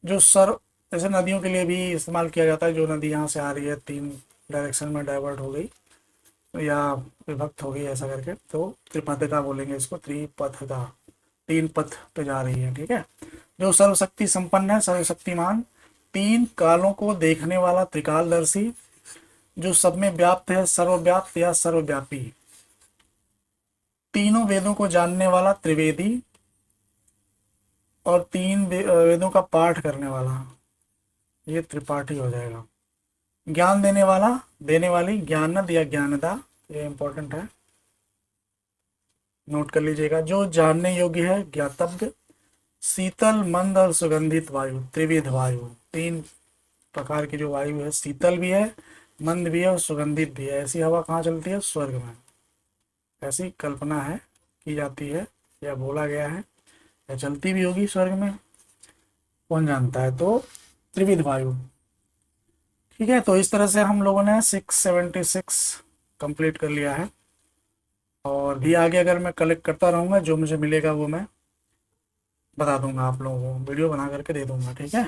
जो सर, जैसे नदियों के लिए भी इस्तेमाल किया जाता है, जो नदी यहाँ से आ रही है, तीन डायरेक्शन में डाइवर्ट हो गई या विभक्त हो गई ऐसा करके, तो त्रिपथका बोलेंगे इसको, त्रिपथका, तीन पथ पे जा रही है। ठीक है, जो सर्वशक्ति संपन्न है, सर्वशक्तिमान। तीन कालों को देखने वाला, त्रिकालदर्शी। जो सब में व्याप्त है, सर्वव्याप्त या सर्वव्यापी। तीनों वेदों को जानने वाला, त्रिवेदी। और तीन वेदों का पाठ करने वाला, ये त्रिपाठी हो जाएगा। ज्ञान देने वाला, देने वाली, ज्ञानद या ज्ञानदा, ये इंपॉर्टेंट है, नोट कर लीजिएगा। जो जानने योग्य है, ज्ञातव्य। शीतल, मंद और सुगंधित वायु, त्रिविध वायु। तीन प्रकार की जो वायु है, शीतल भी है, मंद भी है और सुगंधित भी है। ऐसी हवा कहाँ चलती है, स्वर्ग में। ऐसी कल्पना है, की जाती है, या बोला गया है, या चलती भी होगी स्वर्ग में, कौन जानता है। तो त्रिविध वायु। ठीक है, तो इस तरह से हम लोगों ने 676 कंप्लीट कर लिया है। और भी आगे अगर मैं कलेक्ट करता रहूँगा, जो मुझे मिलेगा वो मैं बता दूंगा आप लोगों को, वीडियो बना करके दे दूंगा। ठीक है,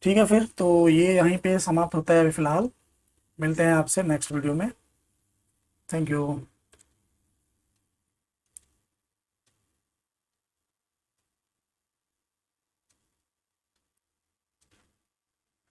ठीक है, फिर तो ये यहीं पे समाप्त होता है अभी फ़िलहाल। मिलते हैं आपसे नेक्स्ट वीडियो में। Thank you.